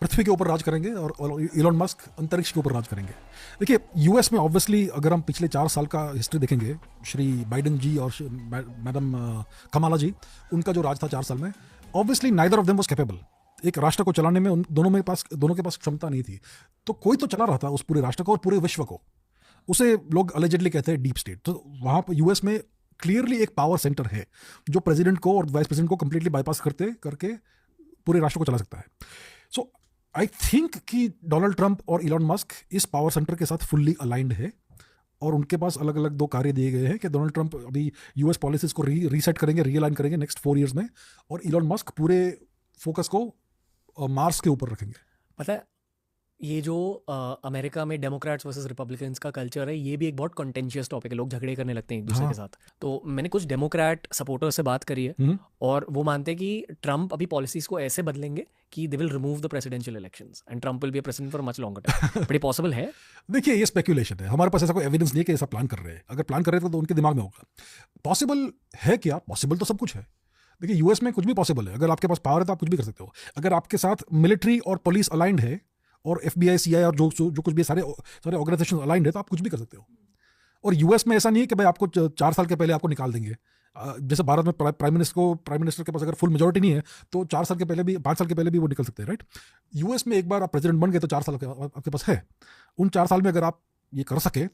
पृथ्वी के ऊपर राज करेंगे और इलॉन मस्क अंतरिक्ष के ऊपर राज करेंगे. देखिए यूएस में ऑब्वियसली अगर हम पिछले 4 साल का हिस्ट्री देखेंगे, श्री बाइडेन जी और मैडम कमाला जी, उनका जो राज था 4 साल में, obviously neither of them was capable. एक राष्ट्र को चलाने में दोनों के पास क्षमता नहीं थी. तो कोई तो चला रहा था उस पूरे राष्ट्र को और पूरे विश्व को. उसे लोग अलेजेडली कहते हैं डीप स्टेट. तो वहाँ पर यूएस में क्लियरली एक पावर सेंटर है जो प्रेसिडेंट को और वाइस प्रेसिडेंट को कंप्लीटली बाईपास करके पूरे राष्ट्र को चला सकता है. सो आई थिंक कि डोनाल्ड ट्रंप और इलॉन मस्क इस पावर सेंटर के साथ फुल्ली अलाइंड है और उनके पास अलग अलग 2 कार्य दिए गए हैं कि डोनाल्ड ट्रंप अभी यूएस पॉलिसीज को रीसेट करेंगे, रीअलाइन करेंगे नेक्स्ट 4 ईयर्स में, और इलॉन मस्क पूरे फोकस को मार्स के ऊपर रखेंगे. पता है, ये जो अमेरिका में डेमोक्रेट्स वर्सेस रिपब्लिकन्स का कल्चर है, ये भी एक बहुत कॉन्टेंशियस टॉपिक है. लोग झगड़े करने लगते हैं एक दूसरे के साथ. तो मैंने कुछ डेमोक्रेट सपोर्टर्स से बात करी है और वो मानते हैं कि ट्रंप अभी पॉलिसीज को ऐसे बदलेंगे कि they will remove the presidential elections and Trump will be president for much longer time. But ये पॉसिबल है? देखिए, ये स्पेकुलेशन है. हमारे पास ऐसा कोई एविडेंस नहीं है कि ऐसा प्लान कर रहे हैं. अगर प्लान कर रहे थे तो उनके दिमाग में होगा. पॉसिबल है क्या? पॉसिबल तो सब कुछ है. देखिए, यूएस में कुछ भी पॉसिबल है. अगर आपके पास पावर है तो आप कुछ भी कर सकते हो. अगर आपके साथ मिलिट्री और पुलिस अलाइंड है और FBI CIA और जो कुछ भी सारे ऑर्गेनाइजेशन अलाइंड है, तो आप कुछ भी कर सकते हो. और यूएस में ऐसा नहीं है कि भाई आपको 4 साल के पहले आपको निकाल देंगे. जैसे भारत में प्राइम मिनिस्टर के पास अगर फुल मेजोरिटी नहीं है तो 4 साल के पहले भी, 5 साल के पहले भी वो निकल सकते हैं, राइट? यूएस में एक बार आप प्रेसिडेंट बन गए तो 4 साल आपके पास है. उन 4 साल में अगर आप ये कर सके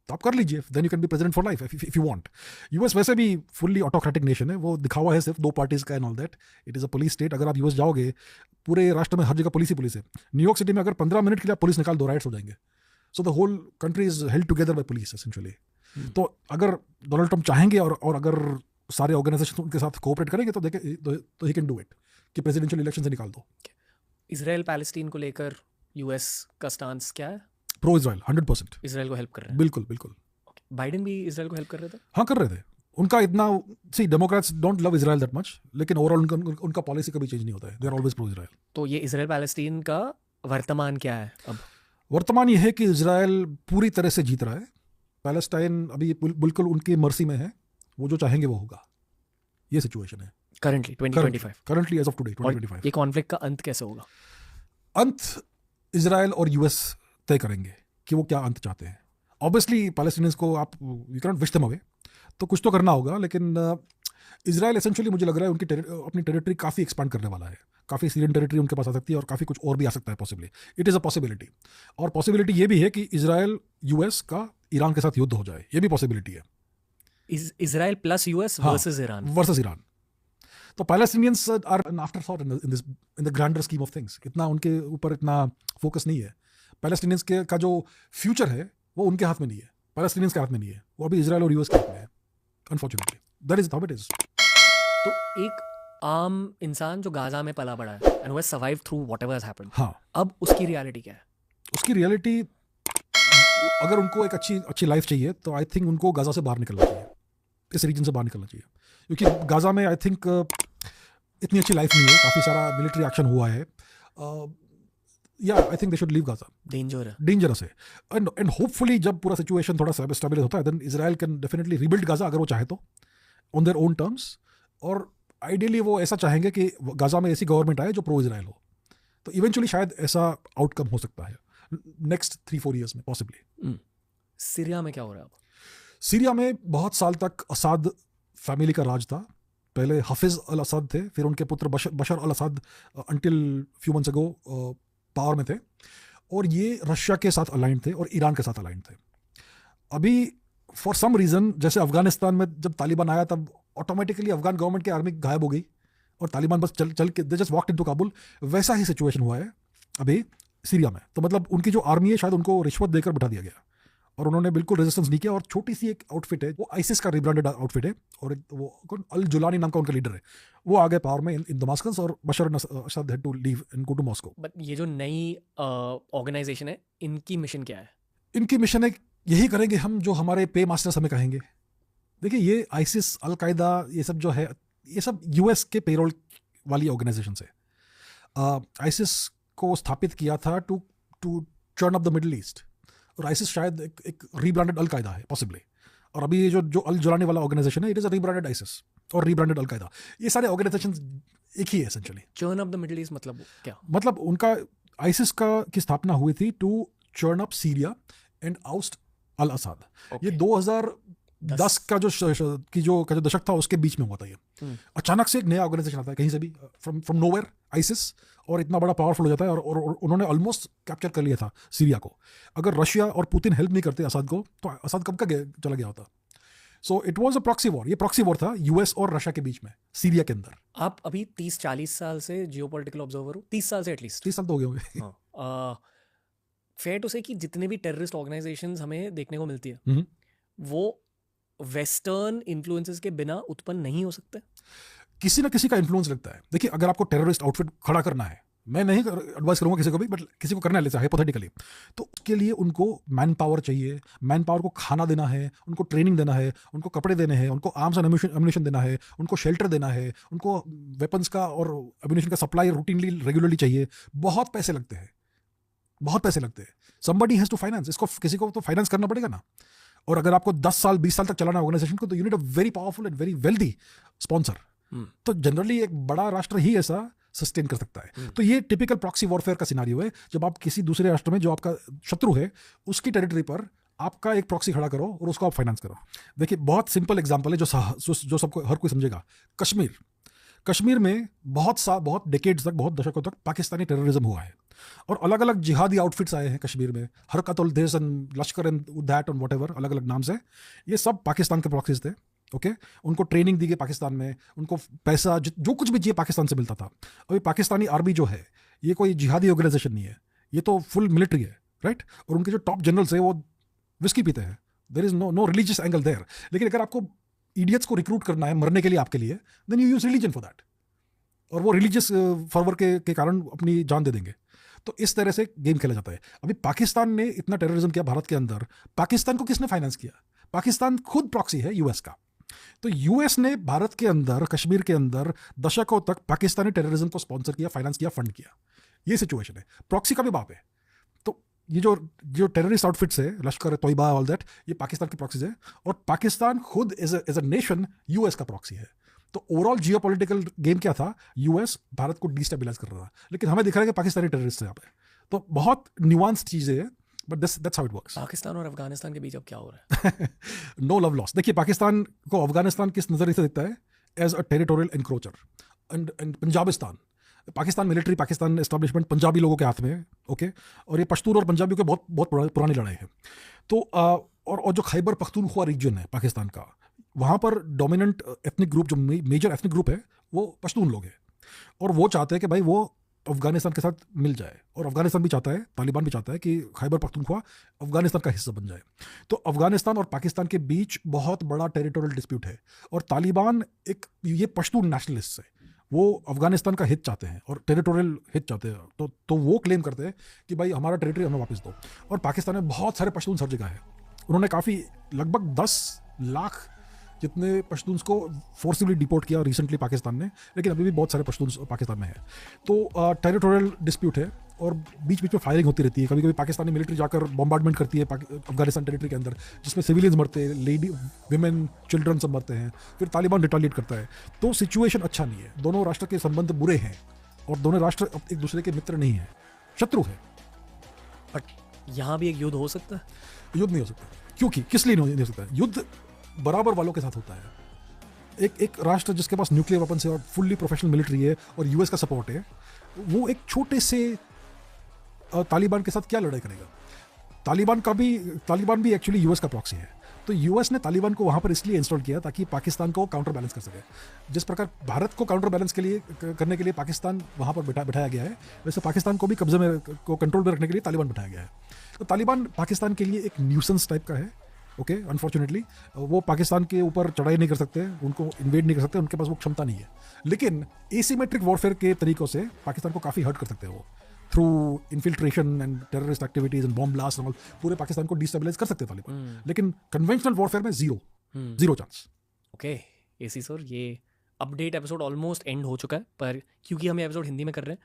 तो आप कर लीजिए. Then you can be president for life if you want. US वैसे भी फुल्ली ऑटोक्रेटिक नेशन है. वो दिखावा है सिर्फ 2 पार्टीज का and all that. It is a police state. अगर आप यूएस जाओगे, पूरे राष्ट्र में हर जगह पुलिस ही पुलिस है. न्यूयॉर्क सिटी में अगर 15 मिनट के लिए पुलिस निकाल दो, राइट्स हो जाएंगे. So the whole country is held together by police essentially. तो अगर डोनाल्ड ट्रंप चाहेंगे और अगर सारे ऑर्गेनाइजेशन उनके साथ कोऑपरेट करेंगे तो ही कैन डू इट कि प्रेसिडेंशियल इलेक्शन से निकाल दो. इजराइल पैलेस्टीन को लेकर यूएस का स्टांस क्या है? Pro Israel 100%. इजराइल को हेल्प कर रहे हैं? बिल्कुल बिल्कुल. बाइडेन भी इजराइल को हेल्प कर रहे थे? हाँ, कर रहे थे. उनका इतना, see Democrats don't love Israel that much, लेकिन ओवरऑल उनका पॉलिसी कभी चेंज नहीं होता है. They are always pro Israel. तो ये इजराइल पैलेस्टीन का वर्तमान क्या है अब? वर्तमान ये है कि इजराइल पूरी तरह से जीत रहा है. पैलेस्टाइन अभी बिल्कुल उनकी मर्जी में है. वो जो चाहेंगे वो होगा. ये सिचुएशन है currently 2025. Currently as of today 2025. ये कॉन्फ्लिक्ट का अंत कैसे होगा? अंत इजराइल और यूएस तय करेंगे कि वो क्या अंत चाहते हैं. ऑब्वियसली पैलेस्टीनियंस को आप you can not wish them away, तो कुछ तो करना होगा. लेकिन इजराइल एसेंशियली मुझे लग रहा है उनकी अपनी टेरिटरी काफ़ी एक्सपांड करने वाला है. काफ़ी सीरियन टेरिटरी उनके पास आ सकती है और काफ़ी कुछ और भी आ सकता है possibly. It is a possibility. और पॉसिबिलिटी ये भी है कि इजराइल यूएस का ईरान के साथ युद्ध हो जाए. ये भी पॉसिबिलिटी है. Israel plus US versus Iran. तो Palestinians are an afterthought in the grander scheme of things. इतना उनके ऊपर इतना फोकस नहीं है. पैलेस्टीनियंस का जो फ्यूचर है वो उनके हाथ में नहीं है. पैलेस्टीनियंस के हाथ में नहीं है. वो अभी इजराइल और यूएस के हाथ में है. Unfortunately that is how it is. तो एक आम इंसान जो गाजा में पला बड़ा है and who has survived through whatever has happened, हाँ, अब उसकी रियलिटी क्या है? उसकी रियलिटी, अगर उनको एक अच्छी लाइफ चाहिए तो आई थिंक उनको गाजा से बाहर निकलना चाहिए. इस रीजन से बाहर निकलना चाहिए. क्योंकि गाजा में आई थिंक इतनी अच्छी लाइफ नहीं है. काफ़ी सारा मिलिट्री एक्शन हुआ है. या I think they should leave Gaza. Dangerous है. एंड होपफुली जब पूरा सिचुएशन थोड़ा स्टेबलाइज होता है then Israel can definitely rebuild Gaza, अगर वो चाहे तो, ऑन देयर ओन टर्म्स. और आइडियली वो ऐसा चाहेंगे कि गाजा में ऐसी गवर्नमेंट आए जो प्रो इजराइल हो. तो इवेंचुअली शायद ऐसा आउटकम हो सकता है नेक्स्ट 3-4 ईयर्स में पॉसिबली. सीरिया में क्या हो रहा है अब? सीरिया में बहुत साल तक असाद फैमिली का राज था. पहले हाफिज अल असद थे, फिर उनके पुत्र Bashar al Assad until few months ago power में थे. और ये रशिया के साथ अलाइंड थे और ईरान के साथ अलाइंड थे. अभी फॉर सम रीज़न, जैसे अफगानिस्तान में जब तालिबान आया तब ऑटोमेटिकली अफगान गवर्नमेंट की आर्मी गायब हो गई और तालिबान बस चल के they just walked into Kabul. वैसा ही सिचुएशन हुआ है अभी सीरिया में. तो मतलब उनकी जो आर्मी है शायद उनको रिश्वत देकर बिठा दिया गया और उन्होंने बिल्कुल रेजिस्टेंस नहीं किया. और छोटी सी एक आउटफिट है, वो आईसिस का रिब्रांडेड आउटफिट है, और वो अल जुलानी नाम का उनका लीडर है. वो आ गए पावर में इन दमास्कस और Bashar Assad had to leave and go to Moscow. But ये जो नई ऑर्गेनाइजेशन है, इनकी मिशन क्या है? इनकी मिशन है यही करेंगे हम जो हमारे पे मास्टर्स हमें कहेंगे. देखिए, ये आईसिस, अलकायदा, ये सब जो है, ये सब यूएस के पेरोल वाली ऑर्गेनाइजेशन है. आईसिस को स्थापित किया था to turn up the Middle East. और आईसिस शायद एक रीब्रांडेड अलकायदा है पॉसिबली. और अभी ये जो अल जुलानी वाला ऑर्गेनाइजेशन है, it is a rebranded ISIS. और रीब्रांडेड अलकायदा। ये सारे ऑर्गेनाइजेशन एक ही है essentially. Churn up the Middle East मतलब क्या? मतलब उनका आईसिस की स्थापना हुई थी to churn up Syria and oust al Assad. ये 2010 का जो दशक था उसके बीच में हुआ था ये। अचानक से एक नया ऑर्गेनाइजेशन आता है कहीं से भी, फ्रॉम नोवेयर, आईसिस, और इतना बड़ा पावरफुल हो जाता है और उन्होंने ऑलमोस्ट कैप्चर कर लिया था सीरिया को। अगर रशिया और पुतिन हेल्प नहीं करते असद को तो असद कब का चला गया होता। So it was a proxy war. ये प्रॉक्सी वॉर था यूएस और रशिया के बीच में सीरिया के अंदर। आप अभी 30-40 साल से जियोपॉलिटिकल ऑब्जर्वर हो, 30 साल से एटलीस्ट। 30 साल तो हो गए होंगे। फेयर टू से कि जितने भी टेररिस्ट ऑर्गेनाइजेशंस हमें देखने को मिलती है वो वेस्टर्न इन्फ्लुएंसेस के बिना उत्पन्न नहीं हो सकते। किसी ना किसी का इन्फ्लुएंस लगता है। देखिए, अगर आपको टेररिस्ट आउटफिट खड़ा करना है, मैं नहीं एडवाइस करूंगा किसी को भी, बट किसी को करना है लेट्स से हाइपोथेटिकली, तो उसके लिए उनको मैन पावर चाहिए। मैन पावर को खाना देना है, उनको ट्रेनिंग देना है, उनको कपड़े देने हैं, उनको आर्म्स एंड एम्युनिशन देना है, उनको शेल्टर देना है, उनको वेपन्स का और एम्युनिशन का सप्लाई रूटीनली रेगुलरली चाहिए। बहुत पैसे लगते हैं, बहुत पैसे लगते हैं। समबडी हैज टू फाइनेंस इसको, किसी को तो फाइनेंस करना पड़ेगा ना। और अगर आपको 10 साल 20 साल तक चलाना है ऑर्गेनाइजेशन को, तो you need a very powerful and very wealthy sponsor. तो जनरली एक बड़ा राष्ट्र ही ऐसा सस्टेन कर सकता है। तो ये टिपिकल प्रॉक्सी वॉरफेयर का सिनारियो है, जब आप किसी दूसरे राष्ट्र में जो आपका शत्रु है उसकी टेरिटरी पर आपका एक प्रॉक्सी खड़ा करो और उसको आप फाइनेंस करो। देखिए, बहुत सिंपल एग्जांपल है जो सबको हर कोई समझेगा। कश्मीर में बहुत डेकेड्स तक, बहुत दशकों तक पाकिस्तानी टेररिज्म हुआ है और अलग अलग जिहादी आउटफिट्स आए हैं कश्मीर में, हरकत-उल देश and Lashkar and that and whatever, अलग अलग नाम से। ये सब पाकिस्तान के प्रॉक्सीज थे। ओके, उनको ट्रेनिंग दी गई पाकिस्तान में, उनको पैसा जो कुछ भी चाहिए पाकिस्तान से मिलता था। अभी पाकिस्तानी आर्मी जो है ये कोई जिहादी ऑर्गेनाइजेशन नहीं है, ये तो फुल मिलिट्री है, राइट। और उनके जो टॉप जनरल्स है वो विस्की पीते हैं। There is no religious angle there. लेकिन अगर आपको इडियट्स को रिक्रूट करना है मरने के लिए आपके लिए, then you use religion for that, और वो रिलीजियस फर्वर के कारण अपनी जान दे देंगे। तो इस तरह से गेम खेला जाता है। अभी पाकिस्तान ने इतना टेररिज्म किया भारत के अंदर, पाकिस्तान को किसने फाइनेंस किया? पाकिस्तान खुद प्रॉक्सी है यूएस का। तो यूएस ने भारत के अंदर, कश्मीर के अंदर दशकों तक पाकिस्तानी टेररिज्म को स्पॉन्सर किया, फाइनेंस किया, फंड किया। ये सिचुएशन है। प्रॉक्सी का भी बाप है। तो ये जो टेररिस्ट आउटफिट्स है, लश्कर तोयबा, ऑल दैट, ये पाकिस्तान की प्रॉक्सीज है। और पाकिस्तान खुद एज अ नेशन यूएस का प्रॉक्सी है। तो ओवरऑल जियोपॉलिटिकल गेम क्या था? यूएस भारत को डिस्टेबलाइज कर रहा था, लेकिन हमें दिख रहा है कि पाकिस्तानी टेररिस्ट है यहाँ पे। तो बहुत न्यूआंस चीजें हैं, but that's how it works. Pakistan और अफगानिस्तान के बीच अब क्या हो रहा है? No love lost. देखिए, पाकिस्तान को अफगानिस्तान किस नजरिए से देखता है? As a territorial encroacher. And Punjabistan, Pakistan military, Pakistan establishment Punjabi लोगों के हाथ में है। ओके, और ये पश्तून और पंजाबियों की बहुत पुरानी लड़ाई है। तो और जो खैबर पख्तूनख्वा रीजन है पाकिस्तान का, वहाँ पर डोमिनेंट एथनिक ग्रुप, जो मेजर एथनिक ग्रुप है, वो पश्तून लोग हैं। और वो चाहते हैं कि भाई वो अफगानिस्तान के साथ मिल जाए, और अफगानिस्तान भी चाहता है, तालिबान भी चाहता है कि खैबर पख्तूनख्वा अफगानिस्तान का हिस्सा बन जाए। तो अफगानिस्तान और पाकिस्तान के बीच बहुत बड़ा टेरिटोरियल डिस्प्यूट है। और तालिबान ये पश्तून नेशनलिस्ट है, वो अफगानिस्तान का हित चाहते हैं और टेरिटोरियल हित चाहते हैं। तो वो क्लेम करते हैं कि भाई हमारा टेरिटरी हमें वापस दो। और पाकिस्तान में बहुत सारे पश्तून हर जगह है। उन्होंने काफ़ी, लगभग 10 लाख जितने पश्तून्स को फोर्सिबली डिपोर्ट किया रिसेंटली पाकिस्तान ने, लेकिन अभी भी बहुत सारे पश्तून्स पाकिस्तान में है। तो टेरिटोरियल डिस्प्यूट है और बीच बीच में फायरिंग होती रहती है। कभी कभी पाकिस्तानी मिलिट्री जाकर बॉम्बार्डमेंट करती है अफगानिस्तान टेरिटरी के अंदर, जिसमें सिविलियंस मरते हैं, लेडी, विमेन, चिल्ड्रन सब मरते हैं। फिर तालिबान रिटालिएट करता है। तो सिचुएशन अच्छा नहीं है। दोनों राष्ट्र के संबंध बुरे हैं और दोनों राष्ट्र एक दूसरे के मित्र नहीं है, शत्रु है। बट यहाँ भी एक युद्ध हो सकता है? युद्ध नहीं हो सकता। क्योंकि किस लिए नहीं हो सकता? युद्ध बराबर वालों के साथ होता है। एक राष्ट्र जिसके पास न्यूक्लियर वेपन है और फुल्ली प्रोफेशनल मिलिट्री है और यूएस का सपोर्ट है, वो एक छोटे से तालिबान के साथ क्या लड़ाई करेगा? तालिबान भी एक्चुअली यूएस का प्रॉक्सी है। तो यूएस ने तालिबान को वहाँ पर इसलिए इंस्टॉल किया ताकि पाकिस्तान को काउंटर बैलेंस कर सके। जिस प्रकार भारत को काउंटर बैलेंस करने के लिए पाकिस्तान वहाँ पर बिठाया गया है, वैसे पाकिस्तान को भी कब्जे में कंट्रोल में रखने के लिए तालिबान बिठाया गया है। तो तालिबान पाकिस्तान के लिए एक न्यूसेंस टाइप का है। ओके, अनफॉर्चुनेटली वो पाकिस्तान के ऊपर चढ़ाई नहीं कर सकते, उनको इन्वेड नहीं कर सकते, उनके पास वो क्षमता नहीं है। लेकिन एसिमेट्रिक वॉरफेयर के तरीकों से पाकिस्तान को काफ़ी हर्ट कर सकते हैं वो, through infiltration and terrorist activities and bomb blast and all. पूरे पाकिस्तान को डिस्टेबलाइज कर सकते हैं तालिबान। लेकिन कन्वेंशनल वॉरफेयर में जीरो चांस। ओके एसी सर, ये अपडेट एपिसोड ऑलमोस्ट एंड हो चुका है, पर क्योंकि हम ये एपिसोड हिंदी में कर रहे हैं,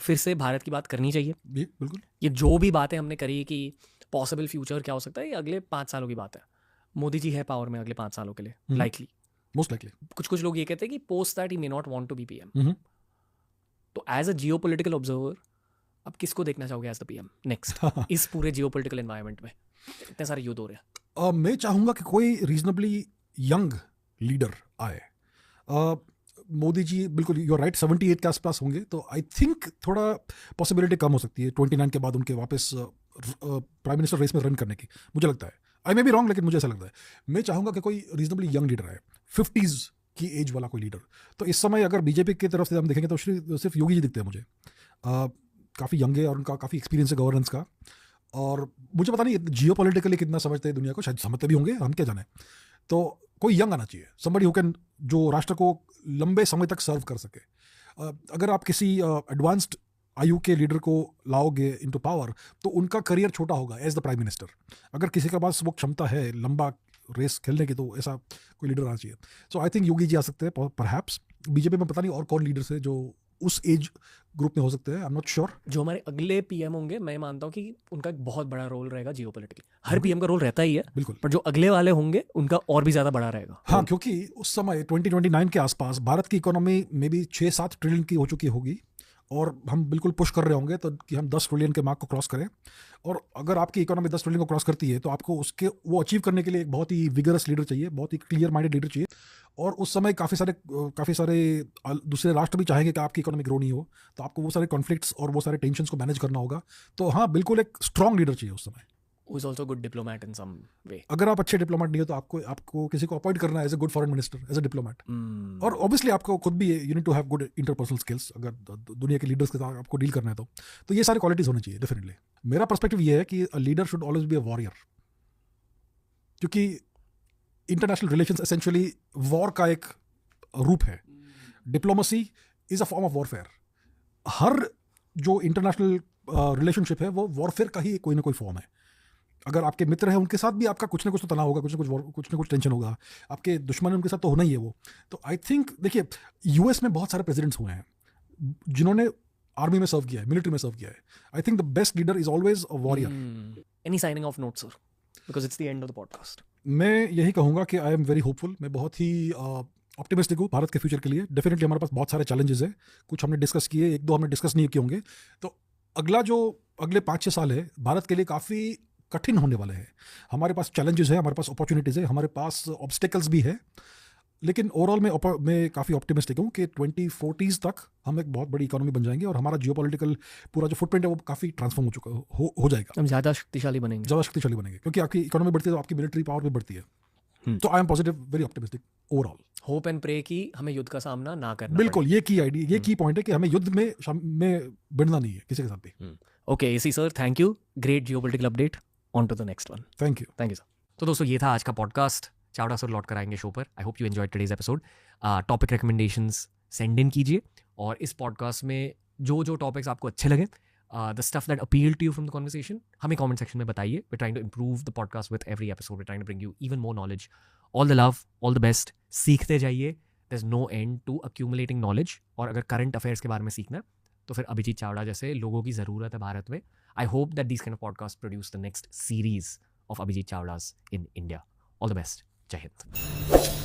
फिर से भारत की बात करनी चाहिए। जी बिल्कुल। ये जो भी बातें हमने करी कि पॉसिबल फ्यूचर क्या हो सकता है, ये अगले 5 सालों की बात है। मोदी जी है पावर में अगले 5 सालों के लिए लाइकली, मोस्ट लाइकली। कुछ लोग ये कहते हैं कि post that he may not want to be PM. Hmm. तो एज अ जियोपॉलिटिकल ऑब्जर्वर अब किसको देखना चाहोगे एज द पीएम नेक्स्ट इस पूरे जियोपॉलिटिकल एनवायरनमेंट में इतने सारे युद्ध हो रहे हैं? मैं चाहूँगा कि कोई रीजनेबली यंग लीडर आए। मोदी जी बिल्कुल यू आर राइट 78 के आसपास होंगे, तो आई थिंक थोड़ा पॉसिबिलिटी कम हो सकती है 29 के बाद उनके वापस प्राइम मिनिस्टर रेस में रन करने की, मुझे लगता है। आई मे बी रॉन्ग, लेकिन मुझे ऐसा लगता है। मैं चाहूँगा कि कोई रीजनेबली यंग लीडर आए, 50s की एज वाला कोई लीडर। तो इस समय अगर बीजेपी की तरफ से हम देखेंगे तो सिर्फ योगी जी दिखते हैं मुझे। काफ़ी यंग है और उनका काफ़ी एक्सपीरियंस है गवर्नेंस का, और मुझे पता नहीं जियोपॉलिटिकली कितना समझते हैं दुनिया को, शायद समझते भी होंगे, हम क्या जाने। तो कोई यंग आना चाहिए, somebody who can, जो राष्ट्र को लंबे समय तक सर्व कर सके। अगर आप किसी एडवांस्ड आयु के लीडर को लाओगे इनटू पावर तो उनका करियर छोटा होगा एज द प्राइम मिनिस्टर। अगर किसी के पास वो क्षमता है लंबा रेस खेलने की, तो ऐसा कोई लीडर आना चाहिए। सो आई थिंक योगी जी आ सकते हैं परहैप्स। बीजेपी में पता नहीं और कौन लीडर्स है जो उस एज ग्रुप में हो सकते हैं, आई एम नॉट श्योर। जो हमारे अगले पीएम होंगे, मैं मानता हूँ कि उनका एक बहुत बड़ा रोल रहेगा जियोपॉलिटिकली। हर पीएम का रोल रहता ही है, बिल्कुल, पर जो अगले वाले होंगे उनका और भी ज्यादा बड़ा रहेगा। हाँ, क्योंकि उस समय 2029 के आसपास भारत की इकोनॉमी में भी 6-7 ट्रिलियन की हो चुकी होगी, और हम बिल्कुल पुश कर रहे होंगे तो कि हम 10 ट्रिलियन के मार्क को क्रॉस करें। और अगर आपकी इकोनॉमी 10 ट्रिलियन को क्रॉस करती है तो आपको उसके वो अचीव करने के लिए एक बहुत ही विगरस लीडर चाहिए, बहुत ही क्लियर माइंडेड लीडर चाहिए। और उस समय काफ़ी सारे दूसरे राष्ट्र भी चाहेंगे कि आपकी इकोनॉमी ग्रो नहीं हो, तो आपको वो सारे कॉन्फ्लिक्ट्स और वो सारे टेंशन्स को मैनेज करना होगा। तो हाँ, बिल्कुल एक स्ट्रॉन्ग लीडर चाहिए उस समय। Who is also a good diplomat in some way. अगर आप अच्छे डिप्लोमेट नहीं हो तो आपको किसी को अपॉइंट करना है as a good foreign minister, as a diplomat. और ऑब्वियसली आपको खुद भी you need to have good interpersonal skills. अगर दुनिया के लीडर्स के साथ आपको डील करना है तो ये सारी क्वालिटीज होनी चाहिए डेफिनेटली। मेरा पर्सपेक्टिव ये है कि a leader should always be a warrior, क्योंकि इंटरनेशनल रिलेशंस एसेंशियली वॉर का एक रूप है। Diplomacy is a form of warfare. हर जो इंटरनेशनल रिलेशनशिप है वो वॉरफेयर का ही कोई ना कोई फॉर्म है। अगर आपके मित्र हैं उनके साथ भी आपका कुछ ना कुछ तो तनाव होगा, कुछ ना कुछ टेंशन होगा। आपके दुश्मन उनके साथ तो होना ही है वो। तो आई थिंक देखिए, यूएस में बहुत सारे प्रेसिडेंट्स हुए हैं जिन्होंने आर्मी में सर्व किया है, मिलिट्री में सर्व किया है। I think the best leader is always a warrior. Any signing off notes, sir? Because it's the end of the podcast. मैं यही कहूँगा कि आई एम वेरी होपफुल। मैं बहुत ही ऑप्टिमिस्टिक हूँ भारत के फ्यूचर के लिए। डेफिनेटली हमारे पास बहुत सारे चैलेंजेस है, कुछ हमने डिस्कस किए, एक दो हमने डिस्कस नहीं किए होंगे। तो अगले 5-6 साल है भारत के लिए काफ़ी कठिन होने वाले हैं। हमारे पास चैलेंजेस है, हमारे पास अपॉर्चुनिटीज़ है, हमारे पास ऑब्स्टेकल्स भी है, लेकिन ओवरऑल मैं काफ़ी ऑप्टिमिस्टिक हूँ कि 2040s तक हम एक बहुत बड़ी इकोनॉमी बन जाएंगे और हमारा जियोपॉलिटिकल पूरा जो फुटप्रिंट है वो काफ़ी ट्रांसफॉर्म हो जाएगा। हम ज़्यादा शक्तिशाली बनेंगे क्योंकि आपकी इकोनॉमी बढ़ती है तो आपकी मिलिट्री पावर भी बढ़ती है। तो I am positive, very optimistic overall. Hope and pray कि हमें युद्ध का सामना ना करना बिल्कुल, ये की पॉइंट है कि हमें युद्ध में बढ़ना नहीं है किसी के साथ भी। ओके एसी sir, thank you. Great geopolitical update. On to the next one. Thank you sir. तो दोस्तों, ये था आज का पॉडकास्ट। चावड़ा सर लौट कर आएंगे शो पर। I hope you enjoyed today's episode. Topic recommendations send in कीजिए, और इस पॉडकास्ट में जो टॉपिक्स आपको अच्छे लगे, the stuff that appeal to you from the conversation, हमें कमेंट सेक्शन में बताइए। We trying to improve the podcast with every episode. We trying to bring you even more knowledge. All the love, all the best. सीखते जाइए, there is no end to accumulating knowledge. और अगर करंट अफेयर्स के बारे में सीखना है तो फिर अभिजीत चावड़ा जैसे लोगों की ज़रूरत है भारत में। I hope that these kind of podcast produce the next series of Abhijit Chavdas in India. All the best. Jai Hind.